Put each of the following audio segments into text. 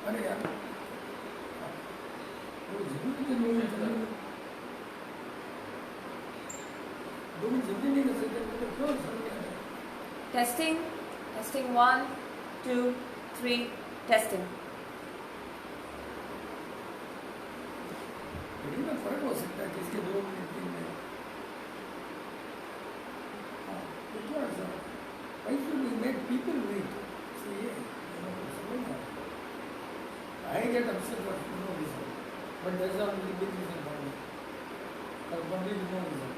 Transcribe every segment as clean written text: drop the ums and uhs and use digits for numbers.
अरे यार वो जरूरी तो नहीं है, दो मिनट जल्दी नहीं कर सकते तो क्यों समझ नहीं आता। Testing testing 1 2 3 testing. लेकिन में फर्क हो सकता है किसके 2 मिनट 3 मिनट। हाँ तो थोड़ा सा why should we make people wait? See ये समझ ना। I get upset for no reason, but there's a really big reason for me. For completely no reason.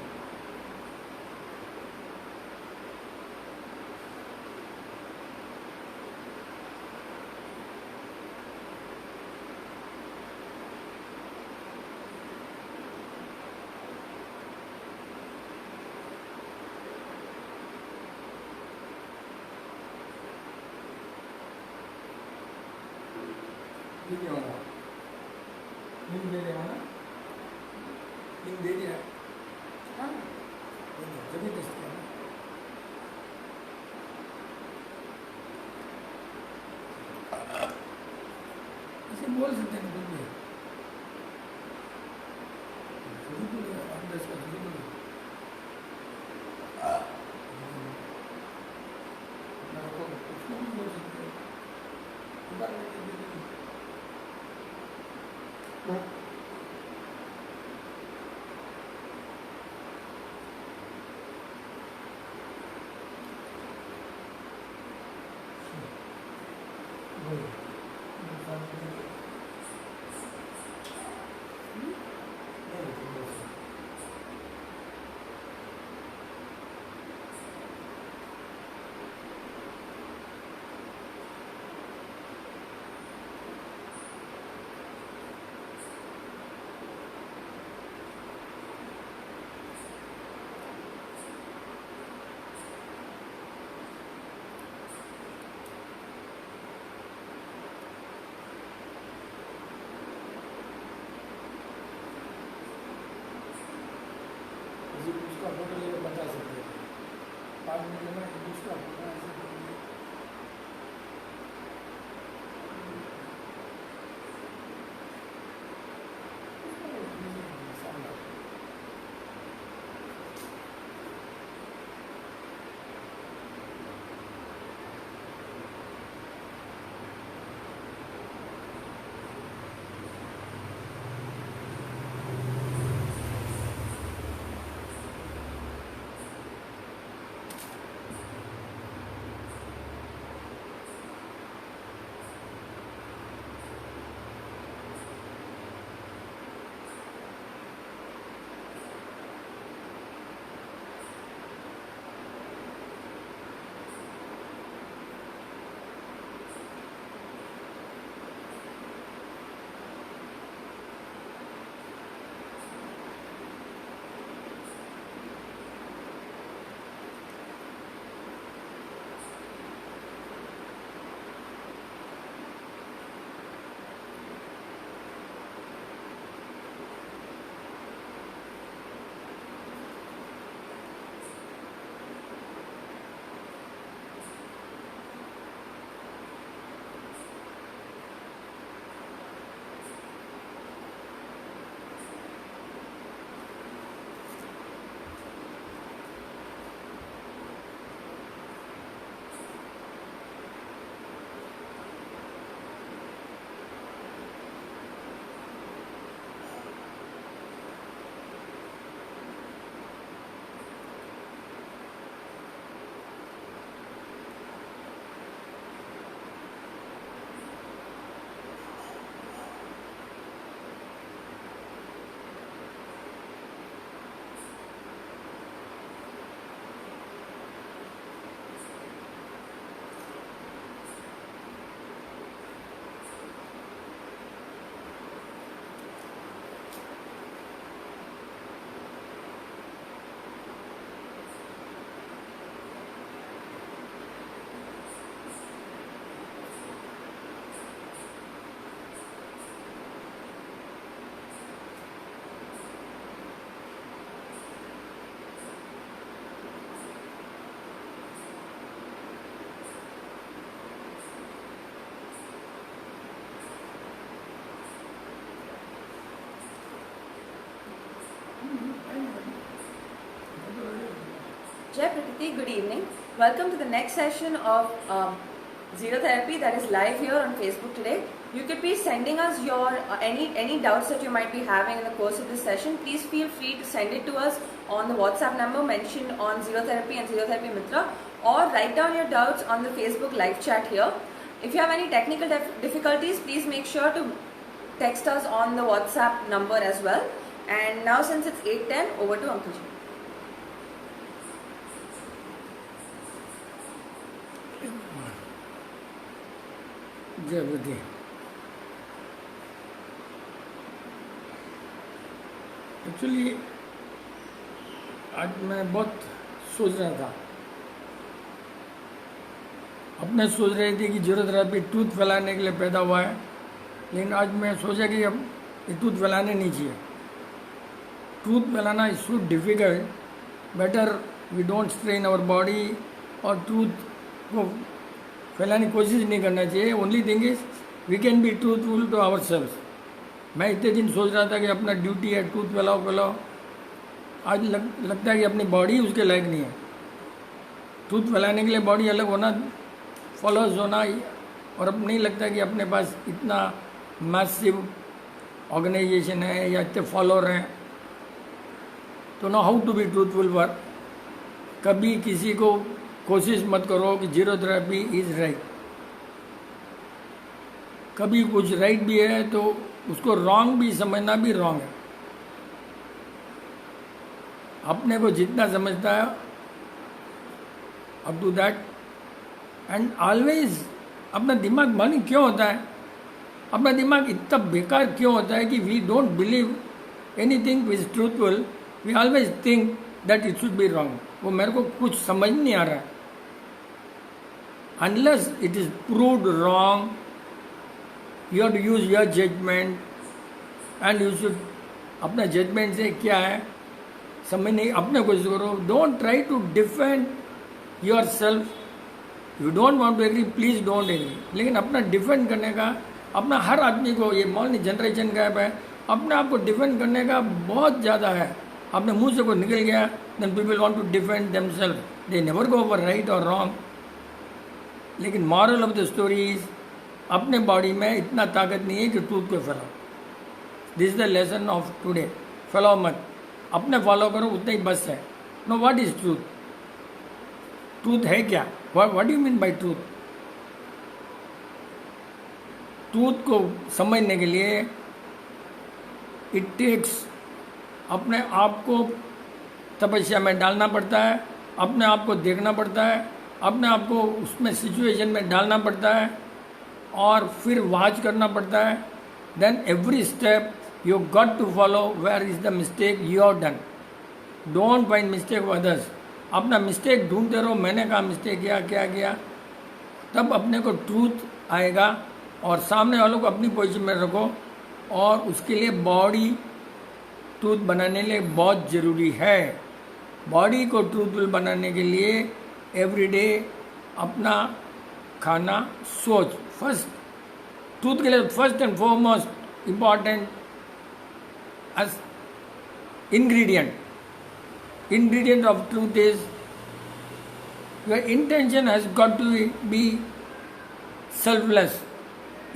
Link होगा, लिंक दे देगा ना, लिंक दे दिया। हाँ जब भी टेस्ट किया ना। इसे बोल सकते हैं कुछ भी, बिल्कुल हम दस का बिल्कुल ना को कुछ भी बोल सकते हैं, बात नहीं है। उसका फोटो लेकर बता सकते हैं 5 मिनट में उसका फोटो ऐसे करेंगे। Jai Prakriti, good evening. Welcome to the next session of Zero Therapy that is live here on Facebook today. You could be sending us your any doubts that you might be having in the course of this session. Please feel free to send it to us on the WhatsApp number mentioned on Zero Therapy and Zero Therapy Mitra, or write down your doubts on the Facebook live chat here. If you have any technical difficulties, please make sure to text us on the WhatsApp number as well. And now since it's 8:10, over to Ankuj. जय बुद्धि। Actually आज मैं बहुत सोच रहा था, अपने सोच रही थी कि जीरो थेरेपी टूथ फैलाने के लिए पैदा हुआ है, लेकिन आज मैं सोचा कि अब ये टूथ फैलाने नहीं चाहिए। टूथ फैलाना is so difficult, better we don't strain our body और टूथ को फैलाने की कोशिश नहीं करना चाहिए। Only thing is we can be truthful to our self. मैं इतने दिन सोच रहा था कि अपना ड्यूटी है टूथ फैलाओ, आज लगता है कि अपनी बॉडी उसके लायक नहीं है। टूथ फैलाने के लिए बॉडी अलग होना, फॉलोअर्स होना, और अब नहीं लगता कि अपने पास इतना मैसिव ऑर्गेनाइजेशन है या इतने फॉलोअर हैं। तो know how to be truthful work. कभी किसी को कोशिश मत करो कि जीरो थेरेपी इज राइट। कभी कुछ राइट भी है तो उसको रॉन्ग भी समझना भी रॉन्ग है। अपने को जितना समझता है up to that, and always अपना दिमाग मालूम क्यों होता है, अपना दिमाग इतना बेकार क्यों होता है कि we don't believe anything which is truthful, we always think that it should be wrong. वो मेरे को कुछ समझ नहीं आ रहा है। Unless it is proved wrong, you have to use your judgement and you should अपना जजमेंट से क्या है समझने अपने कोशिश करो। Don't try to defend your self. You don't want to agree, please don't agree. लेकिन अपना डिफेंड करने का, अपना हर आदमी को, ये मॉडर्न जनरेशन गैप है, अपने आप को डिफेंड करने का बहुत ज़्यादा है। अपने मुंह से कोई निकल गया, then people want to defend themselves, they never go for right और रॉन्ग। लेकिन moral of the story is अपने बॉडी में इतना ताकत नहीं है कि टूथ को फैलाओ। This is the lesson of today. फैलाओ मत, अपने फॉलो करो, उतना ही बस है। No, what is truth? Truth है क्या? What do you mean by truth? Truth को समझने के लिए इट टेक्स अपने आप को तपस्या में डालना पड़ता है, अपने आप को देखना पड़ता है, अपने आप को उसमें सिचुएशन में डालना पड़ता है और फिर वॉच करना पड़ता है। Then every step you got to follow where is the mistake you have done. Don't find mistake of others. अपना मिस्टेक ढूंढते रहो, मैंने कहा मिस्टेक किया, क्या किया, तब अपने को ट्रूथ आएगा। और सामने वालों को अपनी पोजीशन में रखो, और उसके लिए बॉडी ट्रूथ बनाने के लिए बहुत ज़रूरी है। बॉडी को ट्रूथफुल बनाने के लिए एवरीडे अपना खाना सोच। फर्स्ट ट्रूथ के लिए first and foremost important as ingredient of truth is your intention has got to be selfless.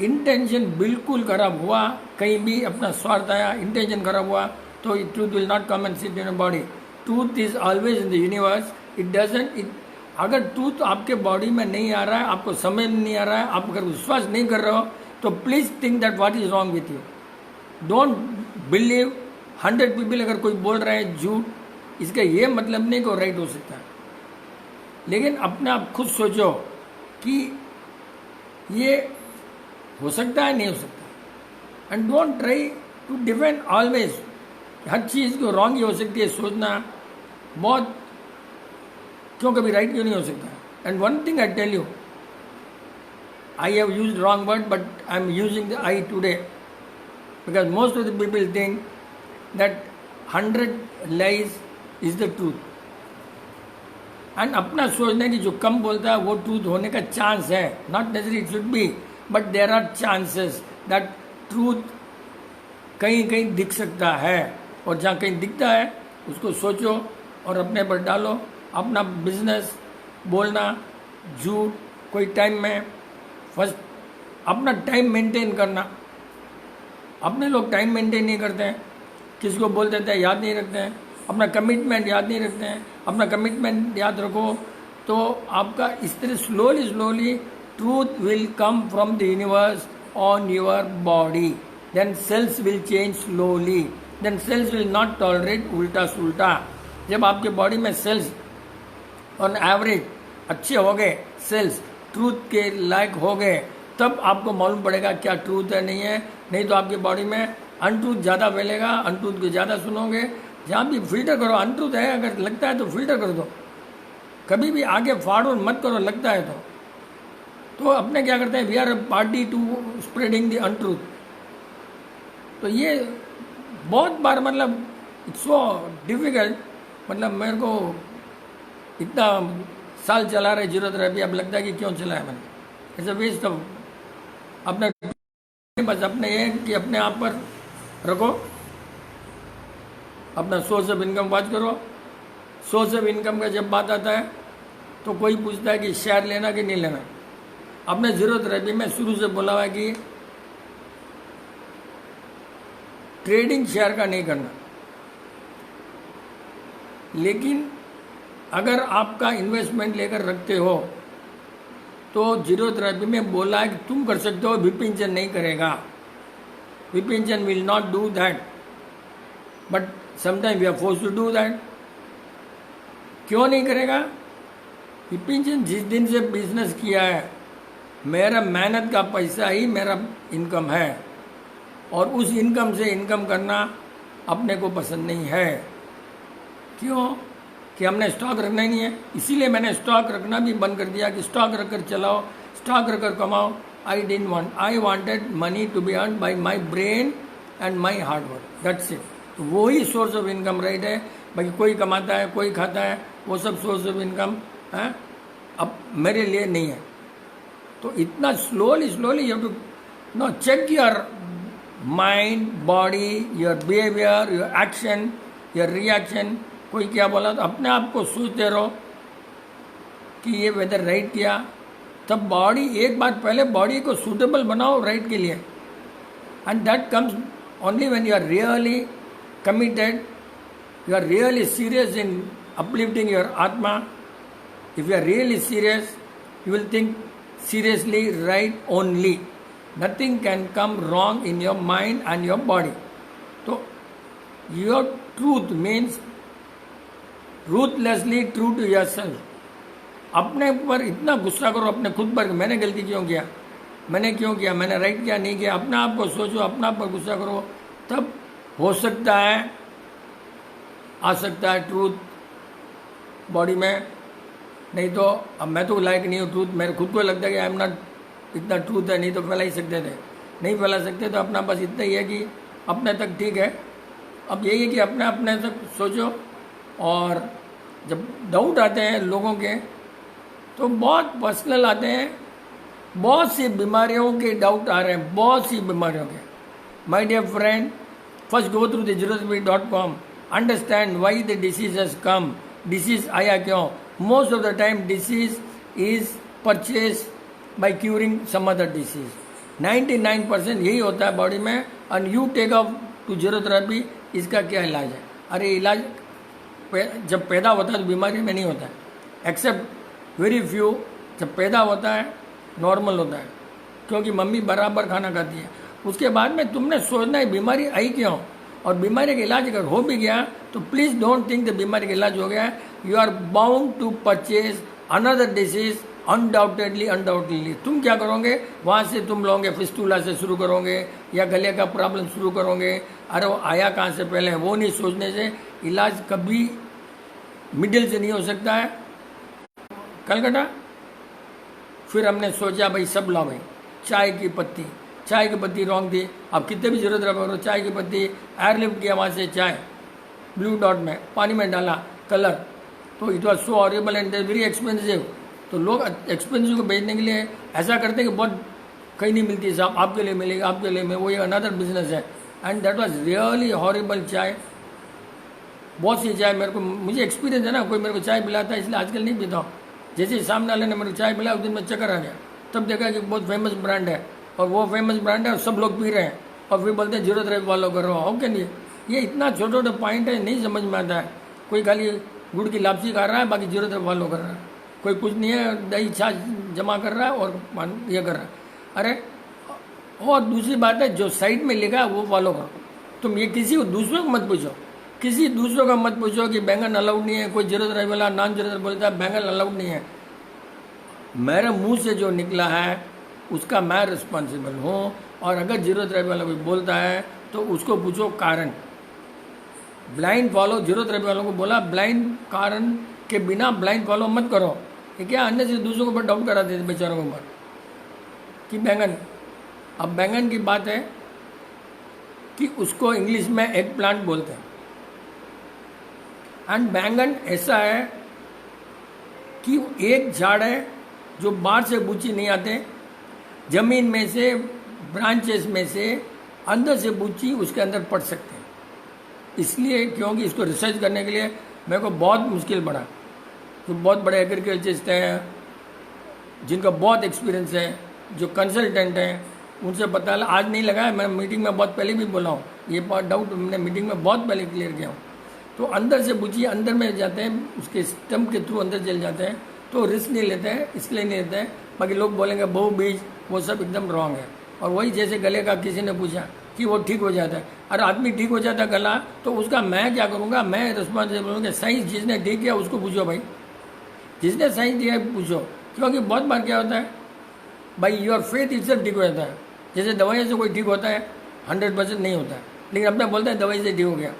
Intention बिल्कुल खराब हुआ, कहीं भी अपना स्वार्थ आया, इंटेंशन खराब हुआ, तो truth will not come and sit in your body. Truth is always in the universe. It doesn't, अगर ट्रूथ आपके बॉडी में नहीं आ रहा है, आपको समझ में नहीं आ रहा है, आप अगर विश्वास नहीं कर रहे हो, तो please think that what is wrong with you. Don't believe 100 people अगर कोई बोल रहे हैं झूठ, इसका ये मतलब नहीं कि वो राइट हो सकता है। लेकिन अपने आप खुद सोचो कि ये हो सकता है, नहीं हो सकता। And don't try to defend always. हर चीज़ को रॉन्ग ही हो सकती है सोचना बहुत, क्यों कभी राइट क्यों नहीं हो सकता। And one thing I tell you, I have used wrong word but I am using the I today because most of the people think that 100 lies is the truth. एंड अपना सोचने की जो कम बोलता है वो ट्रूथ होने का चांस है। Not necessary it should be, but there are chances that truth कहीं कहीं दिख सकता है। और जहाँ कहीं दिखता है उसको सोचो और अपने पर डालो, अपना बिजनेस बोलना, झूठ, कोई टाइम में फर्स्ट, अपना टाइम मेंटेन करना। अपने लोग टाइम मेंटेन नहीं करते हैं, किसको बोल देते हैं, याद नहीं रखते हैं, अपना कमिटमेंट याद नहीं रखते हैं। अपना कमिटमेंट याद रखो तो आपका इस तरह slowly truth will come from the universe on your body, then cells will change slowly, then cells will not tolerate उल्टा सुल्टा। जब आपके बॉडी में सेल्स ऑन एवरेज अच्छे हो गए, सेल्स ट्रूथ के लायक हो गए, तब आपको मालूम पड़ेगा क्या ट्रूथ है नहीं है। नहीं तो आपकी बॉडी में अनट्रूथ ज़्यादा फैलेगा, अनट्रूथ को ज़्यादा सुनोगे। जहाँ भी फिल्टर करो, अनट्रूथ है अगर लगता है तो फिल्टर कर दो, कभी भी आगे फॉरवर्ड मत करो लगता है तो अपने क्या करते हैं, we are party to spreading the untruth. तो ये बहुत बार मतलब इट्स सो डिफिकल्ट, मतलब मेरे को इतना साल चला रहे जीरो थेरेपी, अब लगता है कि क्यों चलाया मैंने, इट्स अ वेस्ट ऑफ अपने, बस अपने ये कि अपने आप पर रखो, अपना सोर्स ऑफ इनकम वाच करो। सोर्स ऑफ इनकम का जब बात आता है तो कोई पूछता है कि शेयर लेना कि नहीं लेना। आपने जीरो थेरेपी में शुरू से बोला हुआ है कि ट्रेडिंग शेयर का नहीं करना, लेकिन अगर आपका इन्वेस्टमेंट लेकर रखते हो तो जीरो थेरेपी में बोला है कि तुम कर सकते हो, विपिन चंद नहीं करेगा, Vipin Chand will not do that, but sometime we are force to do that. क्यों नहीं करेगा? विपिन चंद जिस दिन से बिजनेस किया है, मेरा मेहनत का पैसा ही मेरा इनकम है, और उस इनकम से इनकम करना अपने को पसंद नहीं है। क्यों? कि हमने स्टॉक रखना ही नहीं है, इसीलिए मैंने स्टॉक रखना भी बंद कर दिया कि स्टॉक रखकर चलाओ, स्टॉक रखकर कमाओ। I didn't want, I wanted money to be earn by my brain and my hard work, that's it. तो वो ही सोर्स ऑफ इनकम राइट है। बाकी कोई कमाता है, कोई खाता है, वो सब सोर्स ऑफ इनकम है, अब मेरे लिए नहीं है। तो इतना slowly you have to know check your mind, body, your behaviour, your action, your reaction. कोई क्या बोला तो अपने आप को सोचते रहो कि ये वेदर राइट किया, तब बॉडी, एक बार पहले बॉडी को सूटेबल बनाओ राइट के लिए, and that comes only when you are really committed, you are really serious in uplifting your atma. If you are really serious, you will think seriously right only. Nothing can come wrong in your mind and your body. So your truth means ruthlessly true to yourself. अपने ऊपर इतना गुस्सा करो अपने खुद पर, मैंने गलती क्यों किया, मैंने क्यों किया, मैंने राइट किया नहीं किया, अपने आप को सोचो, अपने आप पर गुस्सा करो, तब हो सकता है, आ सकता है ट्रूथ बॉडी में। नहीं तो अब मैं तो लायक नहीं हूँ ट्रूथ, मेरे खुद को लगता है कि आई एम नॉट इतना ट्रूथ है, नहीं तो फैला ही सकते थे, नहीं फैला सकते। तो अपना बस इतना ही है कि अपने तक ठीक है। अब यही है कि अपने तक सोचो, और जब डाउट आते हैं लोगों के तो बहुत पर्सनल आते हैं, बहुत सी बीमारियों के डाउट आ रहे हैं, बहुत सी बीमारियों के। My dear friend, first go through the zerotherapi.com, understand why the disease has come, disease आया क्यों। most of the time disease is purchased by curing some other disease, 99% यही होता है बॉडी में। and you take off to zero therapy, इसका क्या इलाज है? अरे इलाज जब पैदा होता है तो बीमारी में नहीं होता है, एक्सेप्ट वेरी फ्यू। जब पैदा होता है नॉर्मल होता है, क्योंकि मम्मी बराबर खाना खाती है। उसके बाद में तुमने सोचना है बीमारी आई क्यों, और बीमारी का इलाज अगर हो भी गया तो प्लीज डोंट थिंक द बीमारी का इलाज हो गया। You are bound to purchase another disease undoubtedly. तुम क्या करोगे, वहाँ से तुम लोगे फिस्टूला से शुरू करोगे या गले का प्रॉब्लम शुरू करोगे। अरे वो आया कहाँ से पहले, वो नहीं सोचने से इलाज कभी मिडिल से नहीं हो सकता है। कलकत्ता फिर हमने सोचा भाई सब लाओ, भाई चाय की पत्ती रॉन्ग थी। अब कितने भी जरूरत रखो, चाय की पत्ती एयरलिफ्ट किया वहाँ से चाय, ब्लू डॉट में पानी में डाला कलर, तो it was so horrible and very expensive. तो लोग एक्सपेंसिव को बेचने के लिए ऐसा करते हैं कि बहुत कहीं नहीं मिलती साहब, आपके लिए मिलेगा, आपके लिए, वो एक अनदर बिजनेस है। And that was really horrible चाय। बहुत सी चाय मेरे को, मुझे एक्सपीरियंस है ना, कोई मेरे को चाय पिलाता है इसलिए आजकल नहीं पीता हूँ। जैसे सामने वाले ने मेरे को चाय पिलाया उस दिन में चक्कर आ गया, तब देखा कि बहुत फेमस ब्रांड है और वो फेमस ब्रांड है और सब लोग पी रहे हैं और फिर बोलते हैं जरूरत रहे फॉलो करो। हो क्या नहीं, ये इतना छोटे छोटे पॉइंट है, नहीं समझ में आता है। कोई खाली गुड़ की लापसी खा रहा है, बाकी जरूरत रहे फॉलो कर रहा है। कोई कुछ नहीं है, दही छाछ जमा कर रहा है और ये कर रहा है। अरे और दूसरी बात है, जो साइड में लिखा है वो फॉलो करो। तुम ये किसी को दूसरों को मत पूछो, किसी दूसरों का मत पूछो कि बैंगन अलाउड नहीं है। कोई जरूरत रहे वाला नान जरूरत बोलता है बैंगन अलाउड नहीं है। मेरे मुंह से जो निकला है उसका मैं रिस्पॉन्सिबल हूँ, और अगर जरूरत रहे वाला कोई बोलता है तो उसको पूछो कारण। ब्लाइंड फॉलो, जरूरत रहे वालों को बोला ब्लाइंड कारण के बिना ब्लाइंड फॉलो मत करो। ये क्या अन्य से दूसरों के ऊपर डाउट कराते थे बेचारों के ऊपर कि बैंगन। अब बैंगन की बात है कि उसको इंग्लिश में एग प्लांट बोलते हैं। एंड बैंगन ऐसा है कि एक झाड़ है जो बाहर से बूची नहीं आते, जमीन में से ब्रांचेस में से अंदर से बूची उसके अंदर पड़ सकते हैं। इसलिए क्योंकि इसको रिसर्च करने के लिए मेरे को बहुत मुश्किल पड़ा। तो बहुत बड़े एग्रीकल्चरिस्ट हैं जिनका बहुत एक्सपीरियंस है, जो कंसल्टेंट हैं, उनसे पता लगा। आज नहीं लगा है, मैं मीटिंग में बहुत पहले भी बोला हूँ, ये डाउट मैंने मीटिंग में बहुत पहले क्लियर किया हूँ। तो अंदर से बूची अंदर में जाते हैं, उसके स्टम के थ्रू अंदर चल जाते हैं, तो रिस्क नहीं लेते हैं, इसलिए नहीं लेते हैं। बाकी लोग बोलेंगे बहु बीज, वो सब एकदम रॉन्ग है। और वही जैसे गले का किसी ने पूछा कि वो ठीक हो जाता है, अरे आदमी ठीक हो जाता है गला, तो उसका मैं क्या करूँगा, मैं रिस्पॉन्सिबल हूँ। साइंस जिसने ठीक किया उसको पूछो भाई, जिसने साइंस दिया है पूछो। क्योंकि बहुत बार क्या होता है भाई, योर फेथ इटसेल्फ ठीक हो जाता है। जैसे दवाइयों से कोई ठीक होता है 100% नहीं होता है, लेकिन अपना बोलता है दवाई से ठीक हो गया।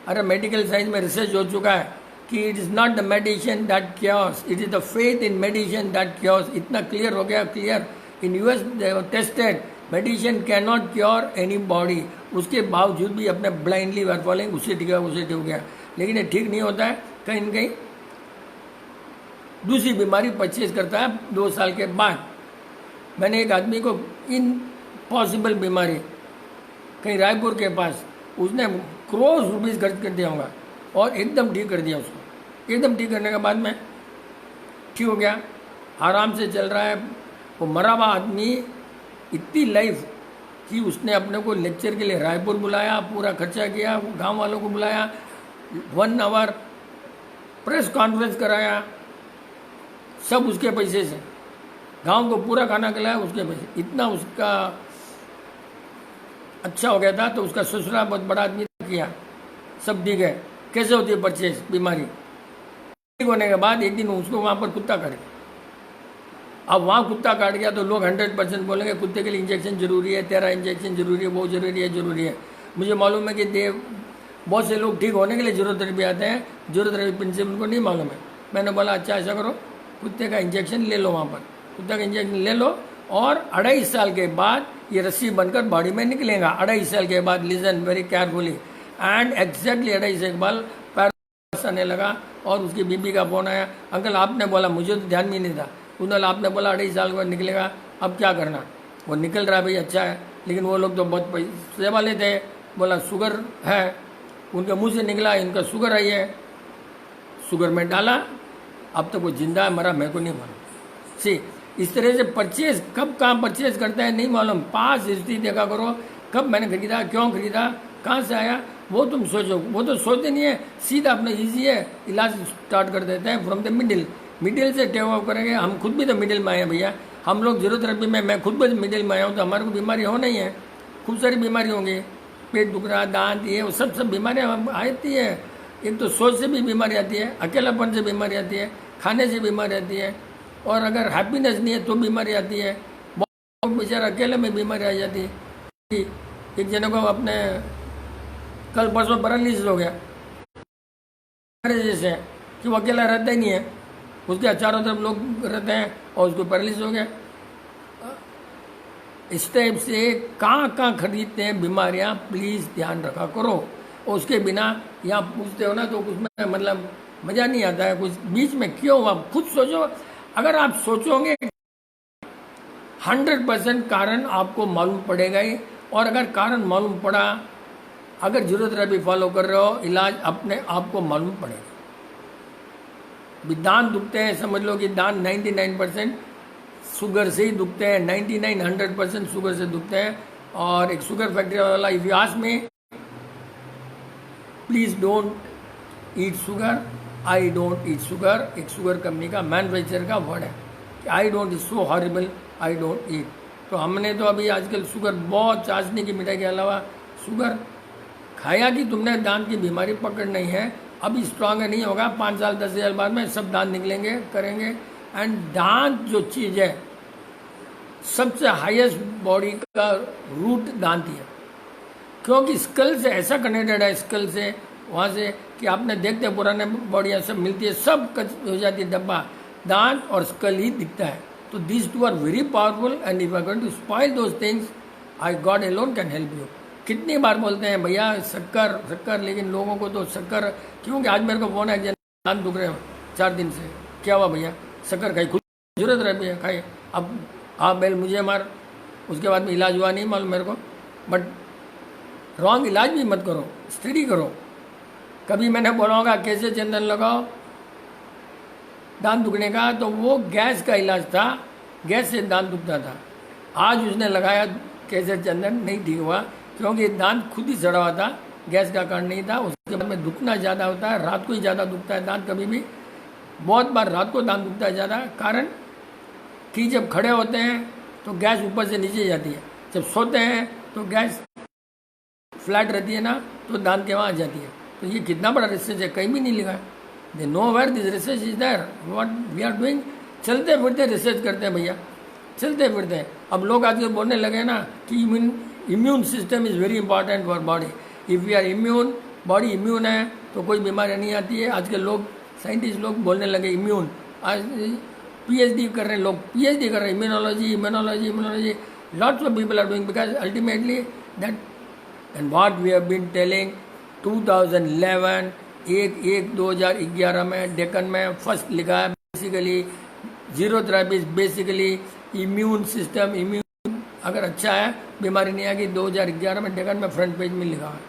अरे मेडिकल साइंस में रिसर्च हो चुका है कि it is not the medicine that cures, it is the faith in medicine that cures. इतना क्लियर हो गया, clear. In US tested, medicine can not cure any body. उसके बावजूद भी अपने ब्लाइंडली वर फॉलोइंग, उससे ठीक है उससे ठीक हो गया, लेकिन ये ठीक नहीं होता है। कहीं न कहीं दूसरी बीमारी परचेज करता है 2 साल के बाद। मैंने एक आदमी को इम्पॉसिबल बीमारी, कहीं रायपुर के पास, उसने करोड़ रुपीज़ खर्च कर दिया होगा और एकदम ठीक कर दिया उसको। एकदम ठीक करने के बाद में ठीक हो गया, आराम से चल रहा है। वो मरा हुआ आदमी, इतनी लाइफ कि उसने अपने को लेक्चर के लिए रायपुर बुलाया, पूरा खर्चा किया, गांव वालों को बुलाया, 1 आवर प्रेस कॉन्फ्रेंस कराया, सब उसके पैसे से, गांव को पूरा खाना खिलाया उसके पैसे। इतना उसका अच्छा हो गया था। तो उसका ससुरा बहुत बड़ा आदमी किया, सब ठीक है। कैसे होती है परचेज बीमारी? ठीक होने के बाद एक दिन उसको वहाँ पर कुत्ता काट गया। अब वहाँ कुत्ता काट गया तो लोग 100% बोलेंगे कुत्ते के लिए इंजेक्शन जरूरी है, तेरा इंजेक्शन जरूरी है, वो जरूरी है, जरूरी है। मुझे मालूम है कि बहुत से लोग ठीक होने के लिए जरूरत भी आते हैं, जरूरत रही प्रिंसिपल उनको नहीं मालूम है। मैंने बोला अच्छा ऐसा करो, कुत्ते का इंजेक्शन ले लो, वहाँ पर कुत्ते का इंजेक्शन ले लो, और 2.5 साल के बाद ये रस्सी बनकर बॉडी में निकलेगा। 2.5 साल के बाद, listen very carefully, and exactly 2.5 साल के बाद पैर आने लगा। और उसकी बीबी का फोन आया, अंकल आपने बोला, मुझे तो ध्यान भी नहीं था, उन्होंने आपने बोला 2.5 साल के बाद निकलेगा, अब क्या करना? वो निकल रहा है भाई, अच्छा है। लेकिन वो लोग तो बहुत पैसे वाले थे, बोला शुगर है, उनके मुंह से निकला इनका शुगर है, ये शुगर में डाला, अब तो वो जिंदा है मरा मेरे को नहीं मालूम। सी इस तरह से परचेज कब कहाँ परचेज करता है नहीं मालूम। पास हिस्ट्री देखा करो, कब मैंने खरीदा, क्यों खरीदा, कहाँ से आया, वो तुम सोचो। वो तो सोचते नहीं है, सीधा अपना ईजी है इलाज स्टार्ट कर देते हैं फ्रॉम द मिडिल से टेक ऑफ करेंगे। हम खुद भी तो मिडिल में आए हैं भैया, हम लोग जरूरत में, मैं खुद भी मिडिल में आया हूँ, तो हमारे को बीमारी होना ही है, खूब सारी बीमारी होंगी, पेट दुख रहा, दांत, ये वो सब बीमारियाँ आती है। एक तो सोच से भी बीमारी आती है, अकेलापन से बीमारी आती है, खाने से बीमारी आती है, और अगर हैप्पीनेस नहीं है तो बीमारी आती है। बहुत बेचारा अकेले में बीमारी आ जाती है। एक जने को अपने कल परसों पैरालिसिस हो गया, जैसे कि वो अकेला रहता ही नहीं है, उसके चारों तरफ लोग रहते हैं और उसको पैरालिसिस हो गया। इस टाइप से कहाँ खरीदते हैं बीमारियाँ, प्लीज़ ध्यान रखा करो। और उसके बिना यहाँ पूछते हो ना तो उसमें मतलब मज़ा नहीं आता है, कुछ बीच में क्यों, आप खुद सोचो। अगर आप सोचोगे 100% कारण आपको मालूम पड़ेगा ही, और अगर कारण मालूम पड़ा, अगर जीरो थेरेपी फॉलो कर रहे हो, इलाज अपने आप को मालूम पड़ेगा। भी दांत दुखते हैं, समझ लो कि दांत 99% शुगर से ही दुखते हैं, 99-100% शुगर से दुखते हैं। और एक शुगर फैक्ट्री वाला, if you ask me, please don't eat sugar, I don't eat sugar, एक शुगर कंपनी का मैन्युफैक्चर का वर्ड है कि I don't is so horrible, I don't eat. तो हमने तो अभी आजकल शुगर बहुत, चाशनी की मिठाई के अलावा शुगर खाया कि तुमने दांत की बीमारी पकड़ नहीं है, अभी स्ट्रांग नहीं होगा, 5 साल 10 साल बाद में सब दांत निकलेंगे, करेंगे। एंड दांत जो चीज़ है, सबसे हाईएस्ट बॉडी का रूट दांत ही है, क्योंकि स्कल से ऐसा कनेक्टेड है, स्कल से वहाँ से कि आपने देखते हैं पुराने बॉडियाँ सब मिलती है, सब कच हो जाती है, डब्बा दांत और स्कल ही दिखता है। तो this two are very powerful and if I going to spoil those things, I god alone can help you. कितनी बार बोलते हैं भैया शक्कर शक्कर, लेकिन लोगों को तो शक्कर, क्योंकि आज मेरे को फोन है दांत दुख रहे हो 4 दिन से, क्या हुआ भैया, शक्कर खाई, खुद जरूरत रहती है खाई, अब आप बेल मुझे मार, उसके बाद में इलाज हुआ नहीं मालूम मेरे को। बट रॉन्ग इलाज भी मत करो, स्टडी करो। कभी मैंने बोला होगा कैसे चंदन लगाओ दांत दुखने का, तो वो गैस का इलाज था, गैस से दांत दुखता था। आज उसने लगाया कैसे चंदन, नहीं ठीक हुआ, क्योंकि दांत खुद ही सड़ा हुआ था, गैस का कारण नहीं था। उसके बाद में दुखना ज़्यादा होता है, रात को ही ज़्यादा दुखता है दांत, कभी भी बहुत बार रात को दांत दुखता है ज़्यादा, कारण कि जब खड़े होते हैं तो गैस ऊपर से नीचे जाती है, जब सोते हैं तो गैस फ्लैट रहती है ना, तो दांत के वहाँ आ जाती है। तो ये कितना बड़ा रिसर्च है, कहीं भी नहीं लिखा है। They know where this research is there, what we are doing, चलते फिरते रिसर्च करते हैं भैया, चलते फिरते हैं। अब लोग आजकल बोलने लगे ना कि immune system is very important for body, if we are immune, body immune है तो कोई बीमारी नहीं आती है। आजकल लोग, साइंटिस्ट लोग बोलने लगे इम्यून, आज PhD कर रहे हैं लोग, PhD कर रहे हैं, immunology, lots of people are doing, because ultimately that and what we have been telling 2011 2011 में डेक्कन में फर्स्ट लिखा है, basically zero therapy basically immune system, immune अगर अच्छा है बीमारी नहीं आएगी। 2011 में डेक्कन में फ्रंट पेज में लिखा है।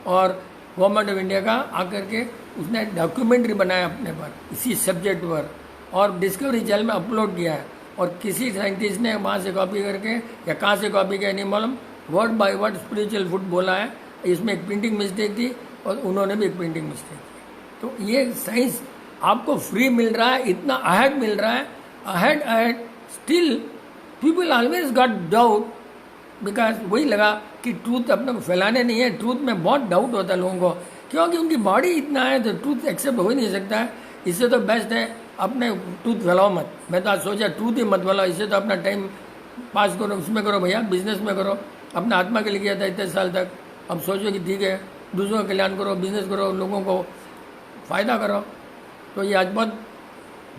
और गवर्नमेंट ऑफ इंडिया का आकर के उसने डॉक्यूमेंट्री बनाया अपने पर इसी सब्जेक्ट पर, और डिस्कवरी चैनल में अपलोड किया है। और किसी साइंटिस्ट ने वहाँ से कॉपी करके या कहाँ से कॉपी किया नहीं मालूम, word by word spiritual food बोला है। इसमें एक प्रिंटिंग मिस्टेक थी और उन्होंने भी एक प्रिंटिंग मिस्टेक की। तो ये साइंस आपको फ्री मिल रहा है, इतना अहेड मिल रहा है, ahead still people always got doubt, because वही लगा कि ट्रूथ अपने को फैलाने नहीं है। ट्रूथ में बहुत डाउट होता है लोगों को, क्योंकि उनकी बॉडी इतना है तो ट्रूथ एक्सेप्ट हो ही नहीं सकता है। इससे तो बेस्ट है अपने ट्रूथ फैलाओ मत। मैं तो आज सोचा ट्रूथ ही मत फैलाओ, इससे तो अपना टाइम पास करो, उसमें करो भैया, बिजनेस में करो। अपना आत्मा के लिए किया था इतने साल तक, अब सोचो कि ठीक है दूसरों का कल्याण करो, बिजनेस करो, लोगों को फ़ायदा करो। तो ये आज बहुत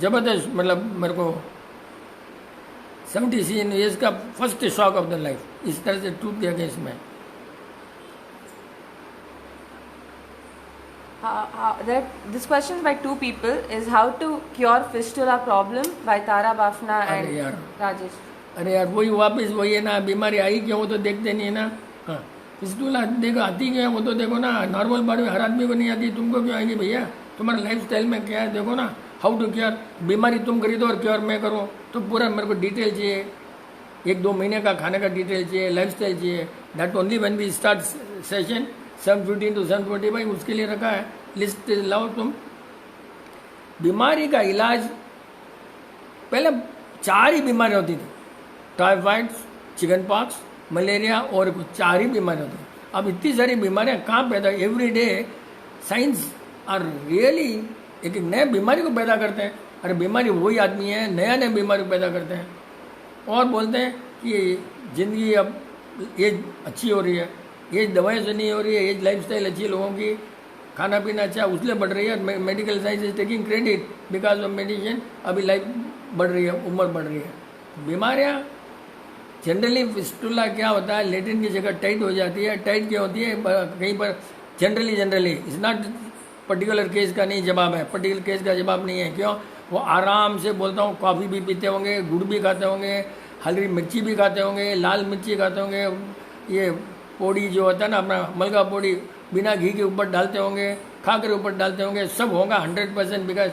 ज़बरदस्त, मतलब मेरे को 76 ईयर्स का first shock of the life, इस तरह से ट्रूथ दिया गया इसमें। This question by 2 people is how to cure fistula problem by Tara Bafna and Rajesh. अरे यार वही वापस वही है ना, बीमारी आई क्यों वो तो देखते नहीं है ना। हाँ, फिस्टुला देखो आती क्यों है वो तो देखो ना, नॉर्मल बॉडी में हर आदमी को नहीं आती, तुमको क्यों आएगी भैया? तुम्हारा लाइफ स्टाइल में क्या है देखो ना। हाउ टू क्योर, बीमारी तुम खरीदो और क्योर मैं करूँ, तो पूरा मेरे को डिटेल चाहिए, 1-2 महीने का खाने का डिटेल चाहिए, लाइफ स्टाइल चाहिए। That only when we start session 7:15 to 7:45 उसके लिए रखा है। लिस्ट लाओ तुम। बीमारी का इलाज, पहले 4 ही बीमारी होती थी, टाइफाइड, चिकन पॉक्स, मलेरिया और कुछ 4 ही बीमारी होती थी। अब इतनी सारी बीमारियां कहाँ पैदा, every day science are really एक नए बीमारी को पैदा करते हैं। अरे बीमारी वही आदमी है, नया बीमारी को पैदा करते हैं और बोलते हैं कि ज़िंदगी अब एज अच्छी हो रही है, एज दवाई से नहीं हो रही है, एज लाइफ स्टाइल अच्छी है लोगों की, खाना पीना अच्छा उसलिए बढ़ रही है। Medical science is taking credit because of medicine, अभी लाइफ बढ़ रही है, उम्र बढ़ रही है। बीमारियाँ जनरली फिस्टुला क्या होता है, लेटिन की जगह टाइट हो जाती है। टाइट क्या होती है कहीं पर, generally is not particular case का नहीं जवाब है, पर्टिकुलर केस का जवाब नहीं है। क्यों? वो आराम से बोलता हूँ, कॉफ़ी भी पीते होंगे, गुड़ भी खाते होंगे, हरी मिर्ची भी खाते होंगे, लाल मिर्ची खाते होंगे, ये पोड़ी जो होता है ना अपना मलका पोड़ी, बिना घी के ऊपर डालते होंगे, खा कर ऊपर डालते होंगे, सब होगा 100% बिकॉज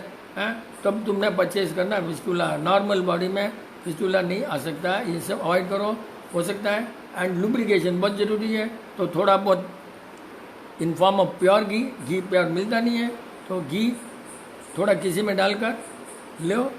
तब तुमने परचेज करना फिस्टुला। नॉर्मल बॉडी में फिस्टुला नहीं आ सकता, ये सब अवॉइड करो। हो सकता है एंड लुब्रिकेशन बहुत ज़रूरी है, तो थोड़ा बहुत in form of pure ghee, ghee pure मिलता नहीं है तो घी थोड़ा किसी में डालकर लो।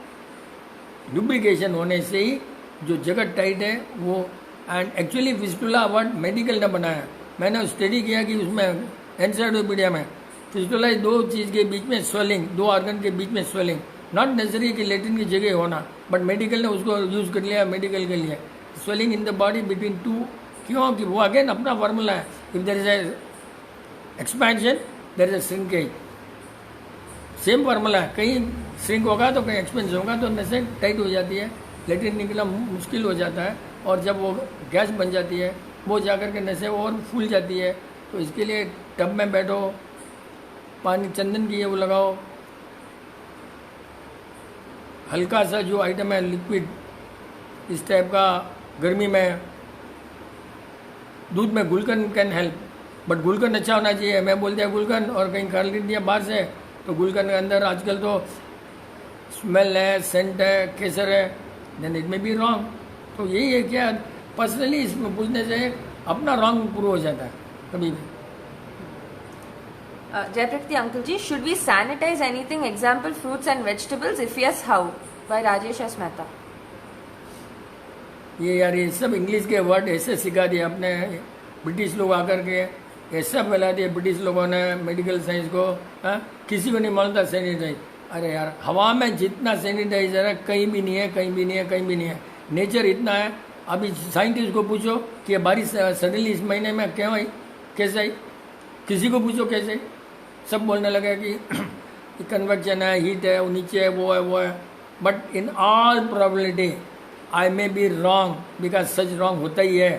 लुब्रिकेशन होने से ही जो जगह टाइट है वो, and actually fistula word medical ने बनाया, मैंने स्टडी किया कि उसमें एनसाइक्लोपीडिया में फिस्टुला दो चीज़ के बीच में स्वेलिंग, दो ऑर्गन के बीच में स्वेलिंग, नॉट नेसेसरी कि लेटिन की जगह होना, बट मेडिकल ने उसको यूज़ कर लिया मेडिकल के लिए। Swelling in the body between two, क्योंकि वो अगेन अपना फार्मूला है, if there is a expansion there is a shrinkage, same formula है, कहीं श्रिंक होगा तो कहीं एक्सपेंशन होगा तो नसें टाइट हो जाती है, लेटिन निकलना मुश्किल हो जाता है, और जब वो गैस बन जाती है वो जाकर के नसें और फूल जाती है। तो इसके लिए टब में बैठो, पानी चंदन की है वो लगाओ, हल्का सा जो आइटम है लिक्विड इस टाइप का, गर्मी में दूध में गुलकंद कैन हेल्प, बट गुलकंद अच्छा होना चाहिए। मैं बोल दिया गुलकंद और कहीं खरीद दिया बाहर से, तो गुलकंद के अंदर आजकल तो स्मेल है, सेंट है, केसर है, देन इट में बी रॉन्ग। तो यही है क्या, पर्सनली इसमें पूछने से अपना रॉन्ग प्रूव हो जाता है कभी भी। Jayapriti uncle ji, should we sanitize anything, example fruits and vegetables? If yes, how? By Rajesh S. Mehta. ये यार ये सब इंग्लिश के वर्ड ऐसे सिखा दिए अपने ब्रिटिश लोग आकर के, ऐसा फैला दिया ब्रिटिश लोगों ने मेडिकल साइंस को। किसी को नहीं मालूम था सैनिटाइज। अरे यार हवा में जितना सैनिटाइजर है कहीं भी नहीं है, कहीं भी नहीं है, कहीं भी नहीं है। नेचर इतना है, अभी साइंटिस्ट को पूछो कि ये बारिश सडनली इस महीने में क्यों आई, कैसे आई, किसी को पूछो कैसे आई, सब बोलने लगे कि कन्वेक्शन है, हीट है, वो नीचे है, वो है, वो है। But in all probability I may be wrong, because such wrong होता ही है,